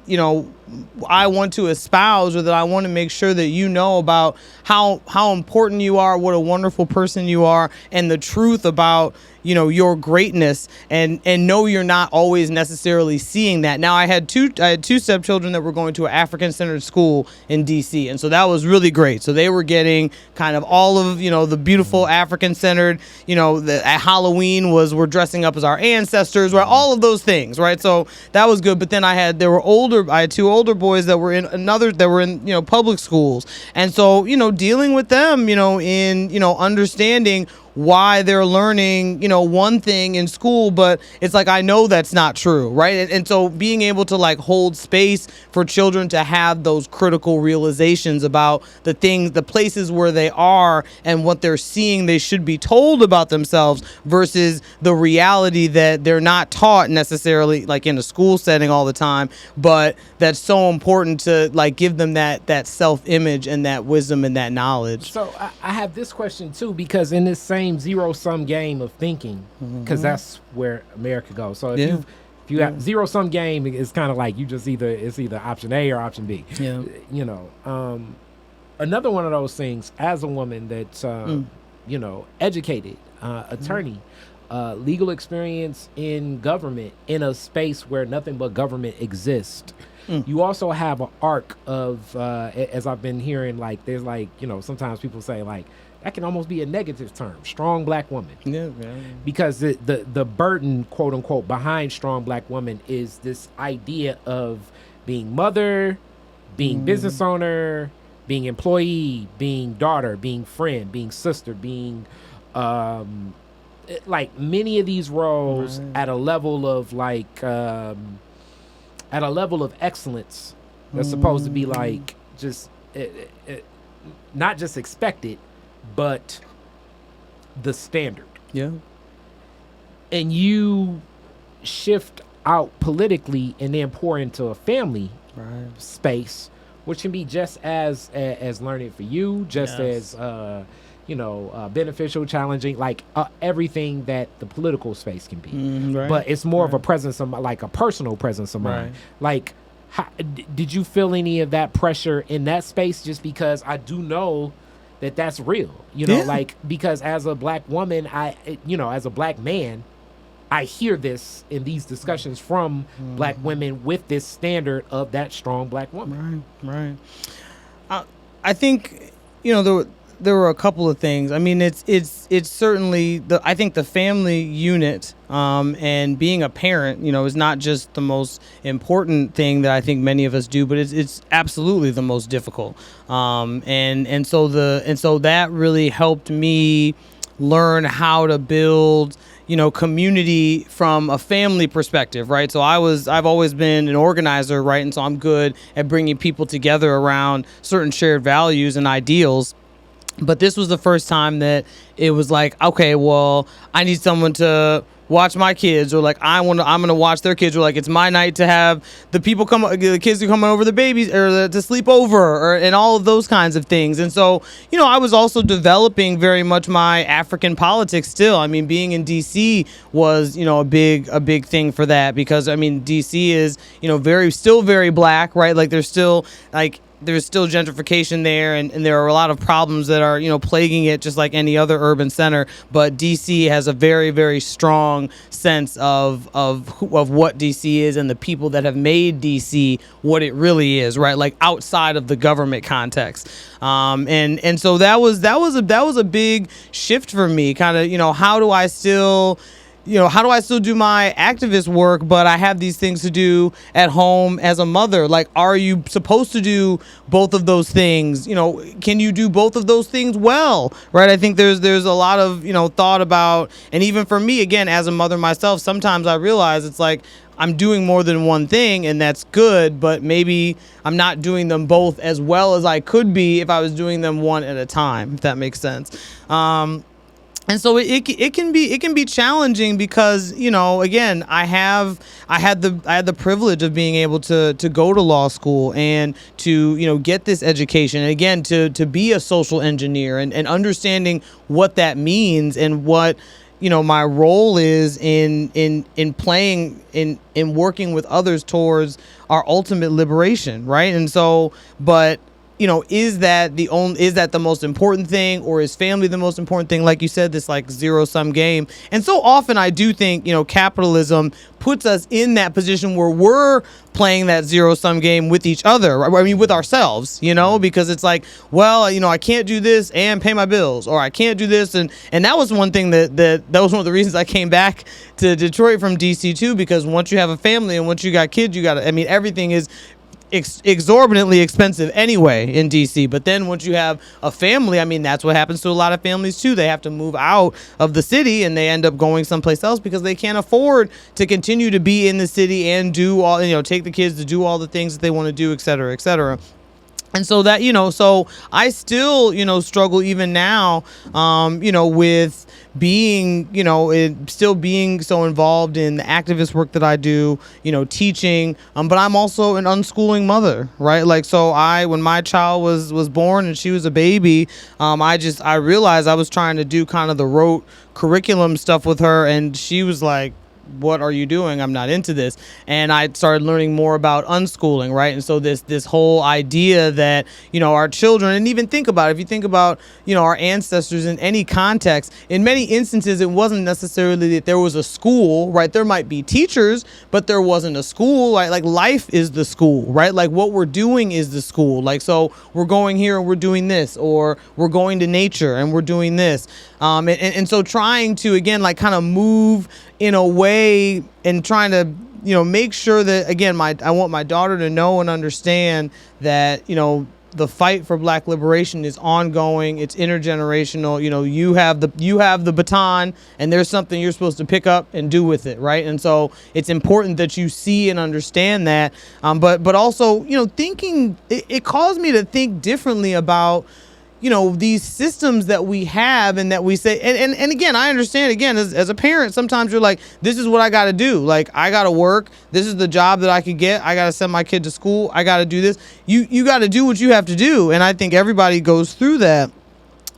I want to espouse, or that I want to make sure that about how important you are, what a wonderful person you are, and the truth about your greatness, and no, you're not always necessarily seeing that. Now I had two stepchildren that were going to an African-centered school in DC, and so that was really great. So they were getting kind of all of the beautiful African-centered, at Halloween we're dressing up as our ancestors, right? All of those things, right? So that was good. But then I had 2 older boys that were in public schools, and so dealing with them in understanding why they're learning, one thing in school, but it's like, I know that's not true, right? And so being able to like hold space for children to have those critical realizations about the things, the places where they are and what they're seeing they should be told about themselves versus the reality that they're not taught necessarily like in a school setting all the time, but that's so important to like give them that self-image and that wisdom and that knowledge. So I have this question too, because in this same zero-sum game of thinking, because that's where America goes. So if you have zero-sum game, it's kind of like it's either option A or option B. Yeah. Another one of those things, as a woman that's educated, attorney, legal experience in government, in a space where nothing but government exists. You also have an arc of, as I've been hearing, like there's like, sometimes people say like, that can almost be a negative term, strong black woman. Yeah. Because the burden, quote unquote, behind strong black woman is this idea of being mother, being business owner, being employee, being daughter, being friend, being sister, being like many of these roles at a level of like at a level of excellence that's supposed to be like just not just expected, but the standard. Yeah. And you shift out politically and then pour into a family space, which can be just as learning for you, just as beneficial, challenging, like everything that the political space can be. But it's more of a presence of like a personal presence of mind. Like, did you feel any of that pressure in that space? Just because I do know that that's real, like, because as a black woman, as a black man, I hear this in these discussions from black women with this standard of that strong black woman. Right. I think, there were a couple of things. I mean, it's certainly I think the family unit and being a parent, is not just the most important thing that I think many of us do, but it's absolutely the most difficult. And so that really helped me learn how to build community from a family perspective, right? So I've always been an organizer, right? And so I'm good at bringing people together around certain shared values and ideals. But this was the first time that it was like, okay, well, I need someone to watch my kids, or like I'm gonna watch their kids, or like it's my night to have the kids who come over, the babies, or to sleep over, and all of those kinds of things. And so, I was also developing very much my African politics still. I mean, being in DC was, a big thing for that, because I mean, DC is, still very black, right? Like there's still like there's still gentrification there, and there are a lot of problems that are, plaguing it just like any other urban center. But DC has a very, very strong sense of what DC is and the people that have made DC what it really is, right? Like outside of the government context. And so that was a big shift for me. Kind of, how do I still do my activist work, but I have these things to do at home as a mother? Like, are you supposed to do both of those things? Can you do both of those things well, right? I think there's a lot of, thought about, and even for me, again, as a mother myself, sometimes I realize it's like I'm doing more than one thing, and that's good, but maybe I'm not doing them both as well as I could be if I was doing them one at a time, if that makes sense. And so it can be challenging because, again, I had the privilege of being able to go to law school and to, get this education, and again, to be a social engineer and understanding what that means and what, my role is in playing in working with others towards our ultimate liberation, right? And so, but is that the most important thing, or is family the most important thing? Like you said, this like zero-sum game. And so often I do think, capitalism puts us in that position where we're playing that zero-sum game with each other. I mean, with ourselves, because it's like, well, I can't do this and pay my bills, or I can't do this. And that was one thing that was one of the reasons I came back to Detroit from DC too, because once you have a family and once you got kids, everything is exorbitantly expensive anyway in DC. But then once you have a family, that's what happens to a lot of families too. They have to move out of the city and they end up going someplace else because they can't afford to continue to be in the city and do all, take the kids to do all the things that they want to do, et cetera, et cetera. And so that, so I still, struggle even now, with being, still being so involved in the activist work that I do, teaching, but I'm also an unschooling mother, right? Like, so when my child was born and she was a baby, I realized I was trying to do kind of the rote curriculum stuff with her, and she was like, what are you doing? I'm not into this. And I started learning more about unschooling, right? And so this whole idea that, our children, and even think about it, if you think about, our ancestors in any context, in many instances, it wasn't necessarily that there was a school, right? There might be teachers, but there wasn't a school. Like life is the school, right? Like what we're doing is the school. Like, so we're going here and we're doing this, or we're going to nature and we're doing this. And so trying to, again, like kind of move in a way and trying to, make sure that, again, I want my daughter to know and understand that, the fight for Black liberation is ongoing. It's intergenerational. You have the baton, and there's something you're supposed to pick up and do with it, right? And so it's important that you see and understand that. But also, thinking, it caused me to think differently about, these systems that we have and that we say, and again, I understand, again, as a parent, sometimes you're like, this is what I got to do. Like, I got to work. This is the job that I could get. I got to send my kid to school. I got to do this. You got to do what you have to do. And I think everybody goes through that.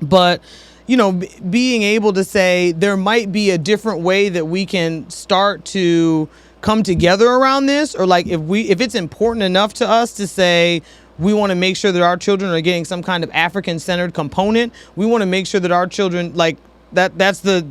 But, being able to say there might be a different way that we can start to come together around this, or like if it's important enough to us to say, we want to make sure that our children are getting some kind of African-centered component. We want to make sure that our children, like, that's the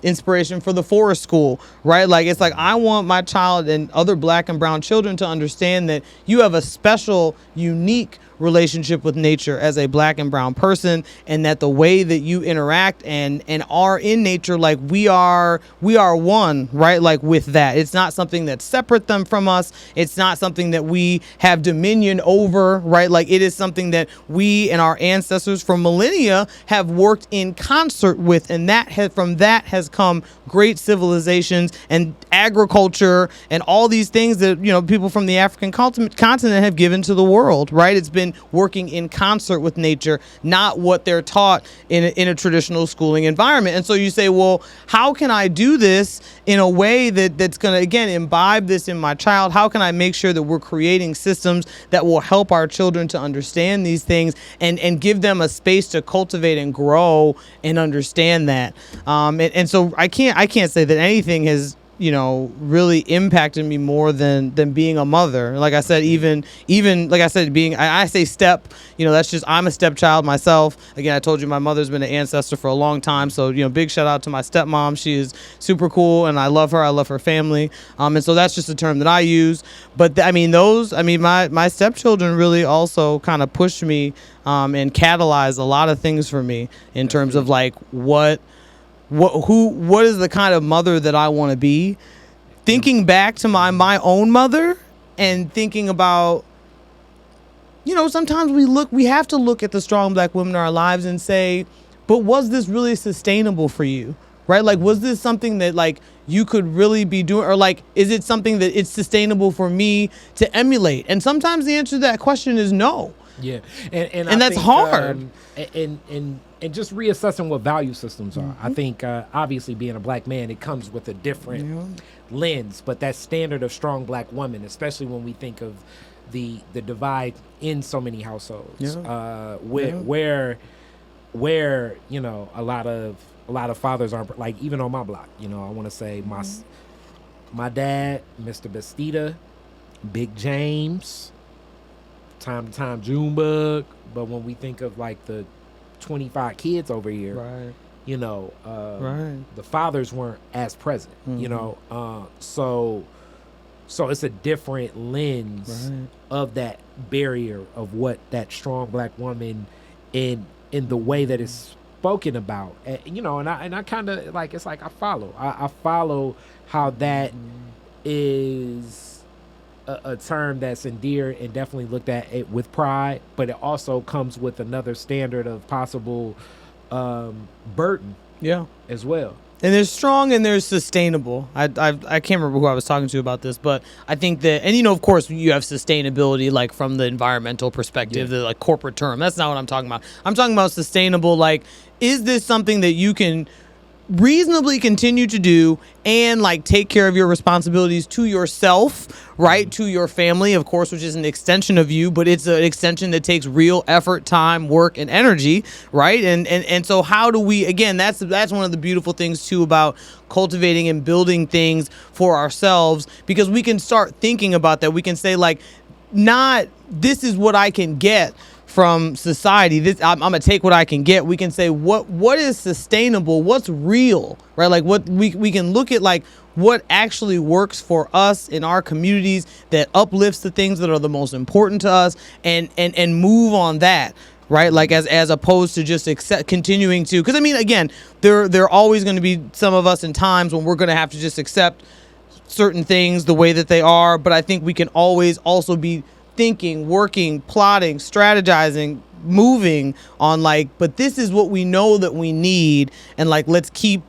inspiration for the forest school, right? Like, it's like, I want my child and other Black and brown children to understand that you have a special, unique relationship with nature as a Black and brown person, and that the way that you interact and are in nature, like we are one, right? Like with that, it's not something that separates them from us. It's not something that we have dominion over, right? Like it is something that we and our ancestors for millennia have worked in concert with, and from that has come great civilizations and agriculture and all these things that people from the African continent have given to the world, right? It's been working in concert with nature, not what they're taught in a traditional schooling environment. And so you say, well, how can I do this in a way that's going to, again, imbibe this in my child? How can I make sure that we're creating systems that will help our children to understand these things and give them a space to cultivate and grow and understand that? And so I can't say that anything has really impacted me more than being a mother. Like I said, even like I said, I say step, that's just, I'm a stepchild myself. Again, I told you my mother's been an ancestor for a long time. So, big shout out to my stepmom. She is super cool and I love her. I love her family. And so that's just a term that I use. But my stepchildren really also kind of pushed me and catalyzed a lot of things for me in terms of like what is the kind of mother that I want to be. Thinking back to my own mother and thinking about, sometimes we have to look at the strong black women in our lives and say, but was this really sustainable for you? Right? Like, was this something that like you could really be doing, or like, is it something that it's sustainable for me to emulate? And sometimes the answer to that question is no. Yeah. And that's hard. And just reassessing what value systems are. I think obviously being a black man, it comes with a different lens, but that standard of strong black woman, especially when we think of the divide in so many households, where a lot of fathers aren't, like, even on my block, I want to say my dad, Mr. Bastida, Big James, time to time Junebug, but when we think of like the 25 kids over here, right, the fathers weren't as present, so it's a different lens of that barrier of what that strong black woman in the way that it's spoken about, and I kind of like, it's like I follow how that is a term that's endeared and definitely looked at it with pride, but it also comes with another standard of possible burden as well. And there's strong and there's sustainable. I can't remember who I was talking to about this, but I think that, and of course you have sustainability like from the environmental perspective, the like corporate term. That's not what I'm talking about. I'm talking about sustainable, like, is this something that you can reasonably continue to do and like take care of your responsibilities to yourself, right, to your family, of course, which is an extension of you, but it's an extension that takes real effort, time, work, and energy, right? And so how do we, again, that's one of the beautiful things too about cultivating and building things for ourselves, because we can start thinking about that. We can say like, not this is what I can get from society. I'm gonna take what I can get. We can say what is sustainable, what's real, right? Like what we can look at, like what actually works for us in our communities, that uplifts the things that are the most important to us, and move on that, right? Like as opposed to just continuing to, because I mean, again, there are always going to be some of us in times when we're going to have to just accept certain things the way that they are, but I think we can always also be thinking, working, plotting, strategizing, moving on like, but this is what we know that we need, and like let's keep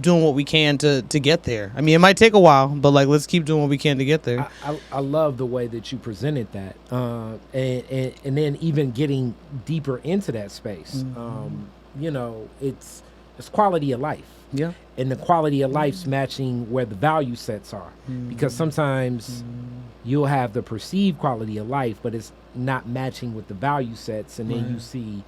doing what we can to get there. I mean, it might take a while, but like let's keep doing what we can to get there. I love the way that you presented that, and then even getting deeper into that space. It's quality of life. Yeah. And the quality of life's matching where the value sets are, because sometimes you'll have the perceived quality of life, but it's not matching with the value sets, and then you see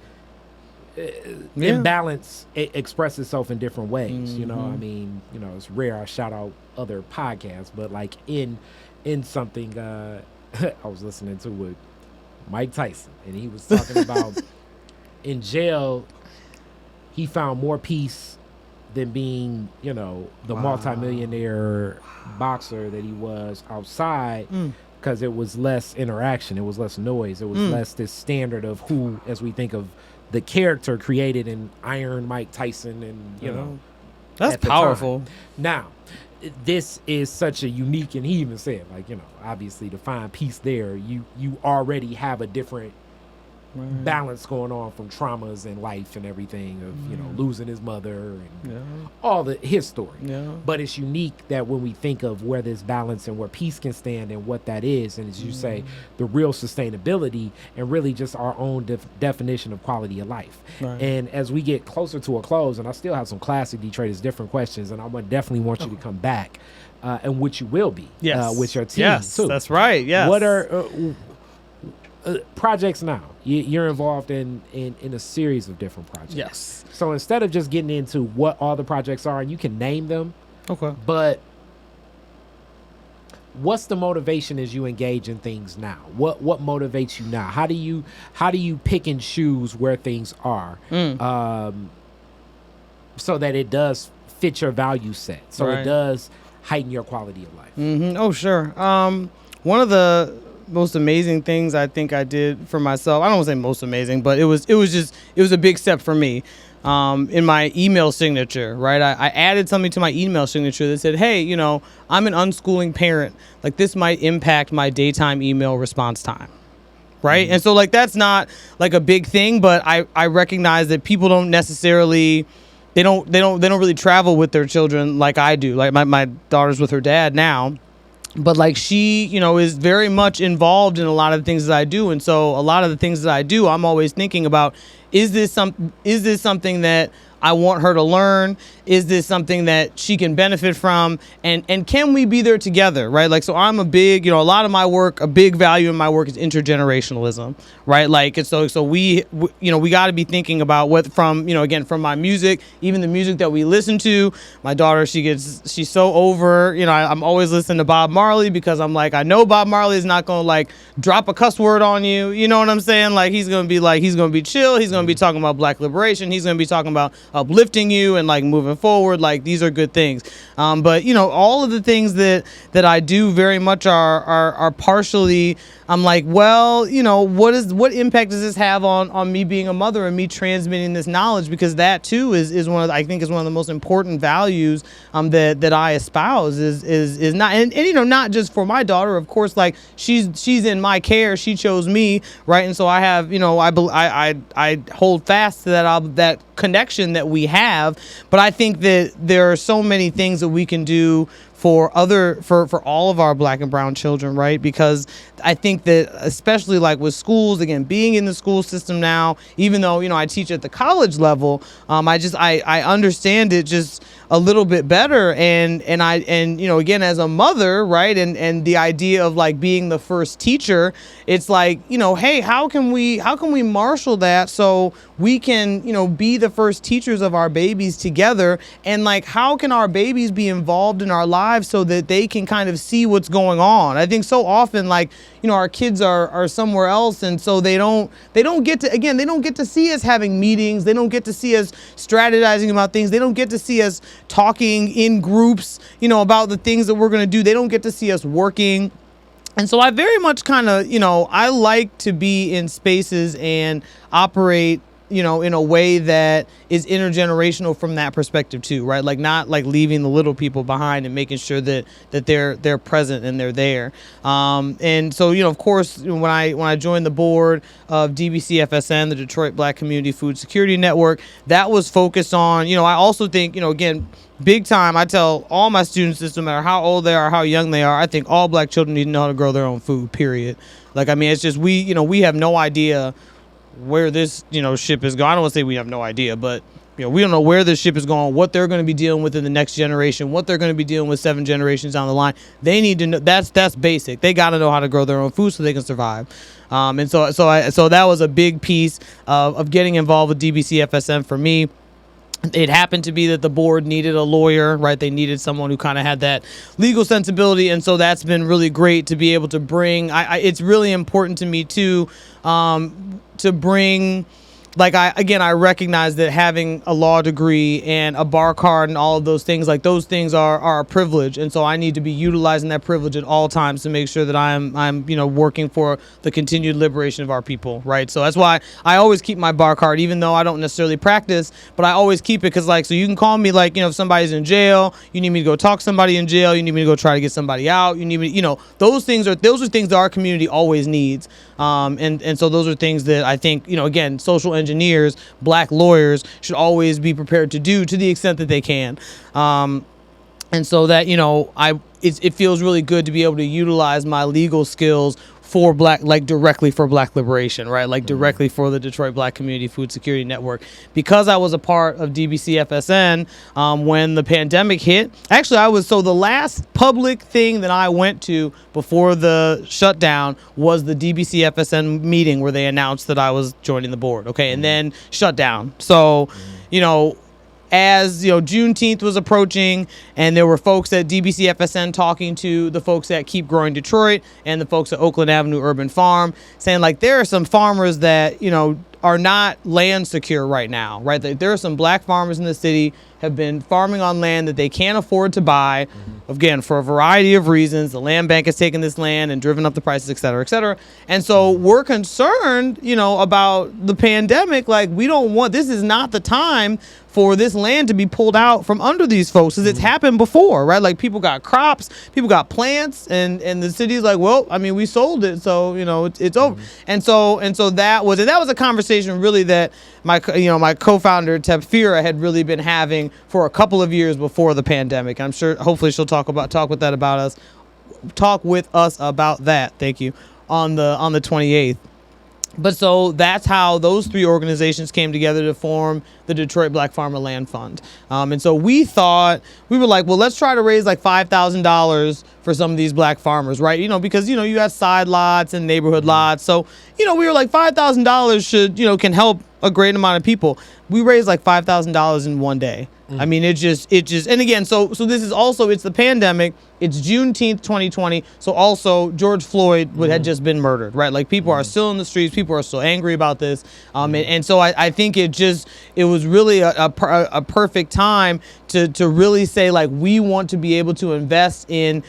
imbalance express itself in different ways. I mean, it's rare I shout out other podcasts, but like in something I was listening to with Mike Tyson, and he was talking about in jail he found more peace than being, the multimillionaire boxer that he was outside, because it was less interaction, it was less noise, it was less this standard of who, as we think of the character created in Iron Mike Tyson, and that's powerful. Now, this is such a unique, and he even said, like, obviously to find peace there, you already have a different balance going on from traumas in life and everything of losing his mother and all his story. But it's unique that when we think of where this balance and where peace can stand and what that is, and as you say, the real sustainability and really just our own definition of quality of life. And as we get closer to a close, and I still have some classic Detroiters different questions, and I would definitely want you to come back, and which you will be with your team too. That's right. Yes. What are projects now? You're involved in a series of different projects. Yes. So instead of just getting into what all the projects are, and you can name them, okay, but what's the motivation as you engage in things now? What motivates you now? How do you pick and choose where things are, so that it does fit your value set, so it does heighten your quality of life? Oh, sure. One of the most amazing things I think I did for myself, I don't want to say most amazing, but it was a big step for me. In my email signature, right? I added something to my email signature that said, hey, I'm an unschooling parent. Like, this might impact my daytime email response time. Right. And so, like, that's not like a big thing, but I recognize that people don't necessarily, they don't really travel with their children like I do. Like, my daughter's with her dad now. But like, she, is very much involved in a lot of the things that I do. And so a lot of the things that I do, I'm always thinking about, is this something that I want her to learn? Is this something that she can benefit from? And can we be there together, right? Like, so I'm a big, a lot of my work, a big value in my work is intergenerationalism, right? Like, so we got to be thinking about what from, again, from my music, even the music that we listen to. My daughter, she's so over, I'm always listening to Bob Marley because I'm like, I know Bob Marley is not going to like drop a cuss word on you. You know what I'm saying? Like, he's going to be chill. He's going to be talking about Black liberation. He's going to be talking about uplifting you and like moving forward. Like, these are good things. But all of the things that I do very much are partially, I'm like, well, what impact does this have on me being a mother and me transmitting this knowledge? Because that too is one of the most important values that I espouse is not, and not just for my daughter, of course, like she's in my care, she chose me, right? And so I have, I hold fast to that connection that we have. But I think that there are so many things that we can do for all of our Black and brown children, right? Because I think that especially like with schools, again, being in the school system now, even though, I teach at the college level, I understand it just a little bit better. And again, as a mother, right? And the idea of like being the first teacher, it's like, hey, how can we marshal that so we can, be the first teachers of our babies together? And like, how can our babies be involved in our lives so that they can kind of see what's going on? I think so often, like, our kids are somewhere else. And so they don't get to see us having meetings. They don't get to see us strategizing about things. They don't get to see us talking in groups, about the things that we're going to do. They don't get to see us working. And so I very much kind of, I like to be in spaces and operate, in a way that is intergenerational from that perspective too, right? Like, not like leaving the little people behind and making sure that they're present and they're there. And so, of course, when I joined the board of DBCFSN, the Detroit Black Community Food Security Network, that was focused on, I also think, again, big time, I tell all my students this, no matter how old they are, how young they are, I think all Black children need to know how to grow their own food, period. Like, I mean, it's just, we have no idea where this, ship is going. I don't want to say we have no idea, but, we don't know where this ship is going, what they're going to be dealing with in the next generation, what they're going to be dealing with 7 generations down the line. They need to know, that's basic. They got to know how to grow their own food so they can survive. And so that was a big piece of getting involved with DBCFSN for me. It happened to be that the board needed a lawyer, right? They needed someone who kind of had that legal sensibility. And so that's been really great to be able to bring. It's really important to me too, to bring, like, I recognize that having a law degree and a bar card and all of those things, like, those things are a privilege. And so I need to be utilizing that privilege at all times to make sure that I'm working for the continued liberation of our people, right? So that's why I always keep my bar card, even though I don't necessarily practice, but I always keep it because, like, so you can call me, like, if somebody's in jail, you need me to go talk to somebody in jail, you need me to go try to get somebody out, you need me, those things are things that our community always needs. And so those are things that I think, again, social engineers, Black lawyers should always be prepared to do to the extent that they can. And so that, it feels really good to be able to utilize my legal skills for directly for Black liberation, right? Like, directly for the Detroit Black Community Food Security Network. Because I was a part of DBCFSN when the pandemic hit. Actually, the last public thing that I went to before the shutdown was the DBCFSN meeting where they announced that I was joining the board, okay? And then shut down. So, as Juneteenth was approaching, and there were folks at DBCFSN talking to the folks at Keep Growing Detroit and the folks at Oakland Avenue Urban Farm, saying like there are some farmers that are not land secure right now, right? There are some black farmers in the city have been farming on land that they can't afford to buy, again, for a variety of reasons. The land bank has taken this land and driven up the prices, et cetera, et cetera. And so we're concerned, about the pandemic. Like, this is not the time for this land to be pulled out from under these folks, because it's happened before, right? Like, people got crops, people got plants, and the city's like, well, I mean, we sold it, so it's over. And so that was a conversation really that my co-founder Tefira had really been having for a couple of years before the pandemic. I'm sure, hopefully, she'll talk with us about that. Thank you, on the 28th. But so that's how those three organizations came together to form the Detroit Black Farmer Land Fund. And so we were like, well, let's try to raise like $5,000 for some of these black farmers, right? Because, you have side lots and neighborhood lots. So, we were like $5,000 can help a great amount of people. We raised like $5,000 in one day. I mean, it just, and again, so this is also, it's the pandemic. It's Juneteenth 2020. So also George Floyd had just been murdered, right? Like, people are still in the streets. People are still angry about this. And so I think it was really a perfect time to really say, like, we want to be able to invest in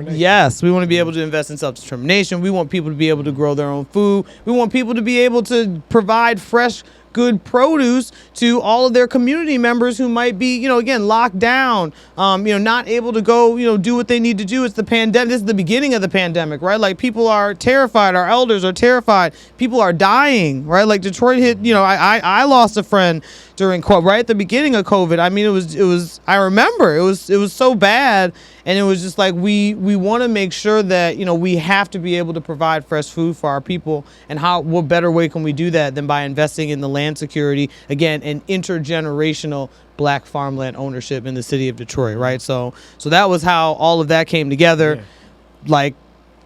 yes, we want to be able to invest in self-determination. We want people to be able to grow their own food. We want people to be able to provide fresh, good produce to all of their community members who might be, again, locked down, not able to go, do what they need to do. It's the pandemic. This is the beginning of the pandemic, right? Like, people are terrified. Our elders are terrified. People are dying, right? Like, Detroit hit, I lost a friend during right at the beginning of COVID. I mean, I remember it was so bad. And it was just like, we want to make sure that, we have to be able to provide fresh food for our people. And what better way can we do that than by investing in the land security, again, and intergenerational black farmland ownership in the city of Detroit, right? So that was how all of that came together. Yeah. Like,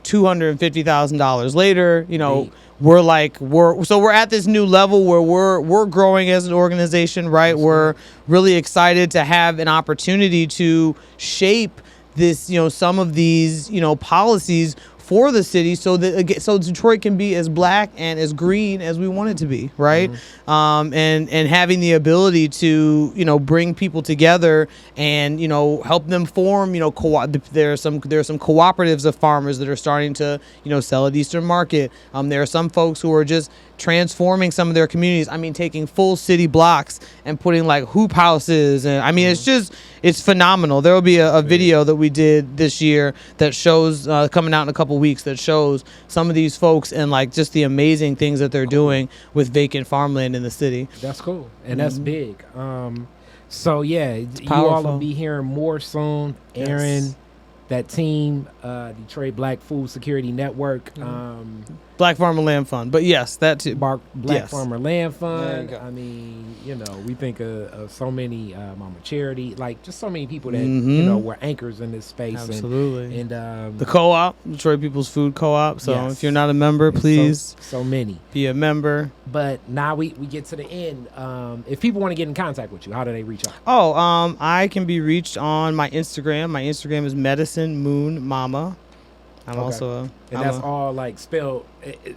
$250,000 later, we're at this new level where we're growing as an organization, right? We're really excited to have an opportunity to shape this, some of these, policies for the city, so Detroit can be as black and as green as we want it to be, right? And having the ability to bring people together and help them form there are some cooperatives of farmers that are starting to sell at Eastern Market. There are some folks who are just transforming some of their communities. I mean, taking full city blocks and putting like hoop houses, and I mean, it's phenomenal. There will be a video that we did this year that shows coming out in a couple weeks, that shows some of these folks and like just the amazing things that they're doing with vacant farmland in the city. That's cool, and that's big. So yeah, you all will be hearing more soon. Erin, that team, Detroit Black Food Security Network, Black Farmer Land Fund. But yes, that too. Black Farmer Land Fund. I mean, we think of so many, Mama Charity, like just so many people that were anchors in this space. Absolutely. And the co-op, Detroit People's Food Co-op. So if you're not a member, please so many be a member. But now we get to the end. If people want to get in contact with you, how do they reach out? I can be reached on my Instagram. My Instagram is Medicine Moon Mama. I'm also that's all like spelled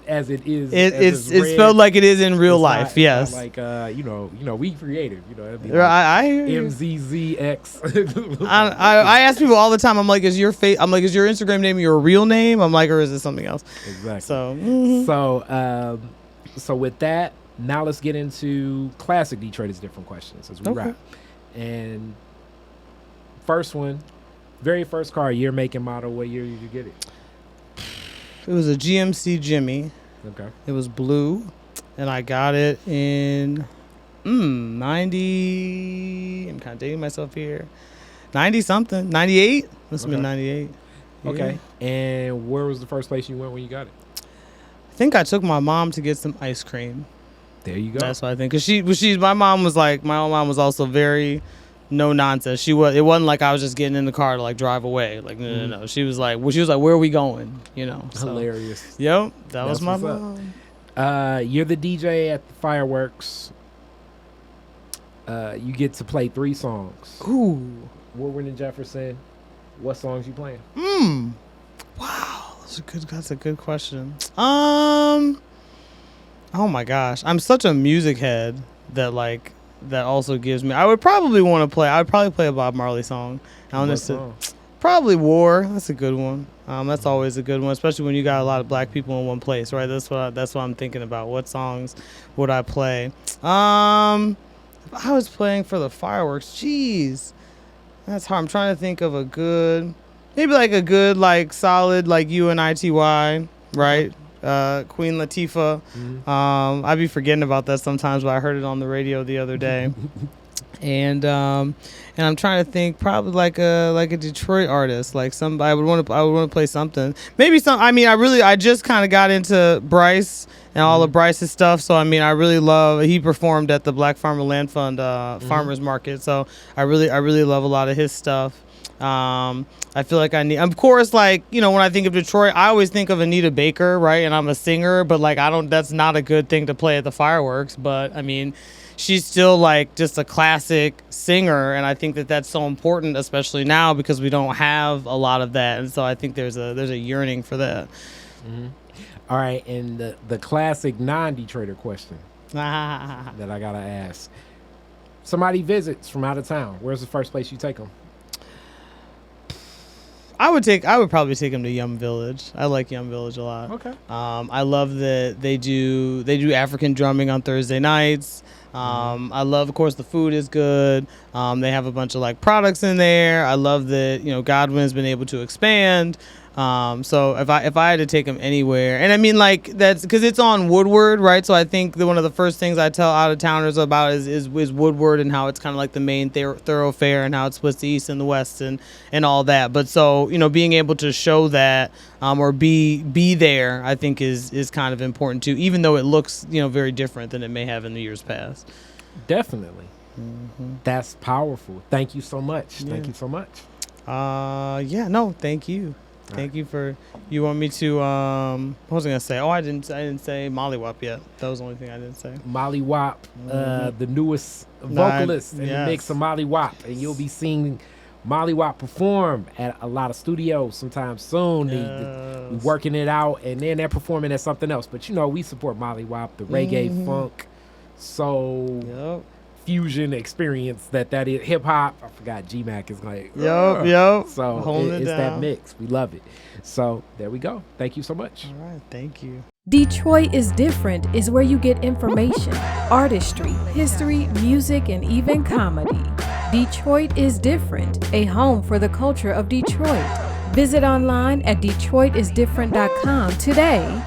as it is. It's spelled like it is in real life. Not, yes. Not like we creative. It'd be I hear you. MZZX. I ask people all the time. I'm like, is your Instagram name your real name? I'm like, or is it something else? Exactly. So so with that, now let's get into classic Detroit's different questions as we wrap. And first one. Very first car, year, make, and model. What year did you get it? It was a GMC Jimmy. Okay. It was blue, and I got it in 90. I'm kind of dating myself here. 90 something. 98. Must have been 98. Okay. Yeah. And where was the first place you went when you got it? I think I took my mom to get some ice cream. There you go. That's what I think. Cause my mom was also very no nonsense. It wasn't like I was just getting in the car to like drive away. Like no. She was like, where are we going? So, hilarious. Yep, that was my mom. You're the DJ at the fireworks. You get to play 3 songs. Ooh. Woodward and Jefferson. What songs you playing? Wow, that's a good question. Oh my gosh, I'm such a music head that also gives me. I would probably play a Bob Marley song. Probably War. That's a good one. That's always a good one, especially when you got a lot of black people in one place, right? That's what I'm thinking about. What songs would I play? If I was playing for the fireworks, jeez, that's hard. I'm trying to think of a good, solid UNITY, right? Queen Latifah. I'd be forgetting about that sometimes, but I heard it on the radio the other day. And I'm trying to think, probably like a Detroit artist, like somebody. I would want to play something. Maybe some. I mean, I just kind of got into Bryce and all of Bryce's stuff. So I mean, I really love. He performed at the Black Farmer Land Fund Farmers Market. So I really love a lot of his stuff. I feel like I need, of course, when I think of Detroit, I always think of Anita Baker, right? And I'm a singer, but that's not a good thing to play at the fireworks. But I mean, she's still just a classic singer. And I think that that's so important, especially now because we don't have a lot of that. And so I think there's a yearning for that. All right. And the classic non-Detroiter question that I got to ask. Somebody visits from out of town. Where's the first place you take them? I would probably take them to Yum Village. I like Yum Village a lot. Okay. I love that they do African drumming on Thursday nights. I love, of course, the food is good. They have a bunch of products in there. I love that Godwin's been able to expand. So if I had to take them anywhere, and I mean that's because it's on Woodward, right? So I think that one of the first things I tell out of towners about is Woodward and how it's kind of like the main thoroughfare and how it splits the east and the west and all that. But so being able to show that or be there, I think is kind of important too, even though it looks very different than it may have in the years past. Definitely. That's powerful. Thank you so much. Yeah. Thank you so much. Thank you. Thank you for. You want me to? What was I gonna say? Oh, I didn't say Mollywop yet. That was the only thing I didn't say. Mollywop, the newest vocalist in the mix of Mollywop, and you'll be seeing Mollywop perform at a lot of studios sometime soon. We're working it out, and then they're performing at something else. But we support Mollywop, the reggae, funk, soul. Fusion experience that is hip hop. I forgot G-Mac is Yep. So it's that mix. We love it. So there we go. Thank you so much. All right. Thank you. Detroit is Different is where you get information, artistry, history, music, and even comedy. Detroit is Different, a home for the culture of Detroit. Visit online at DetroitisDifferent.com today.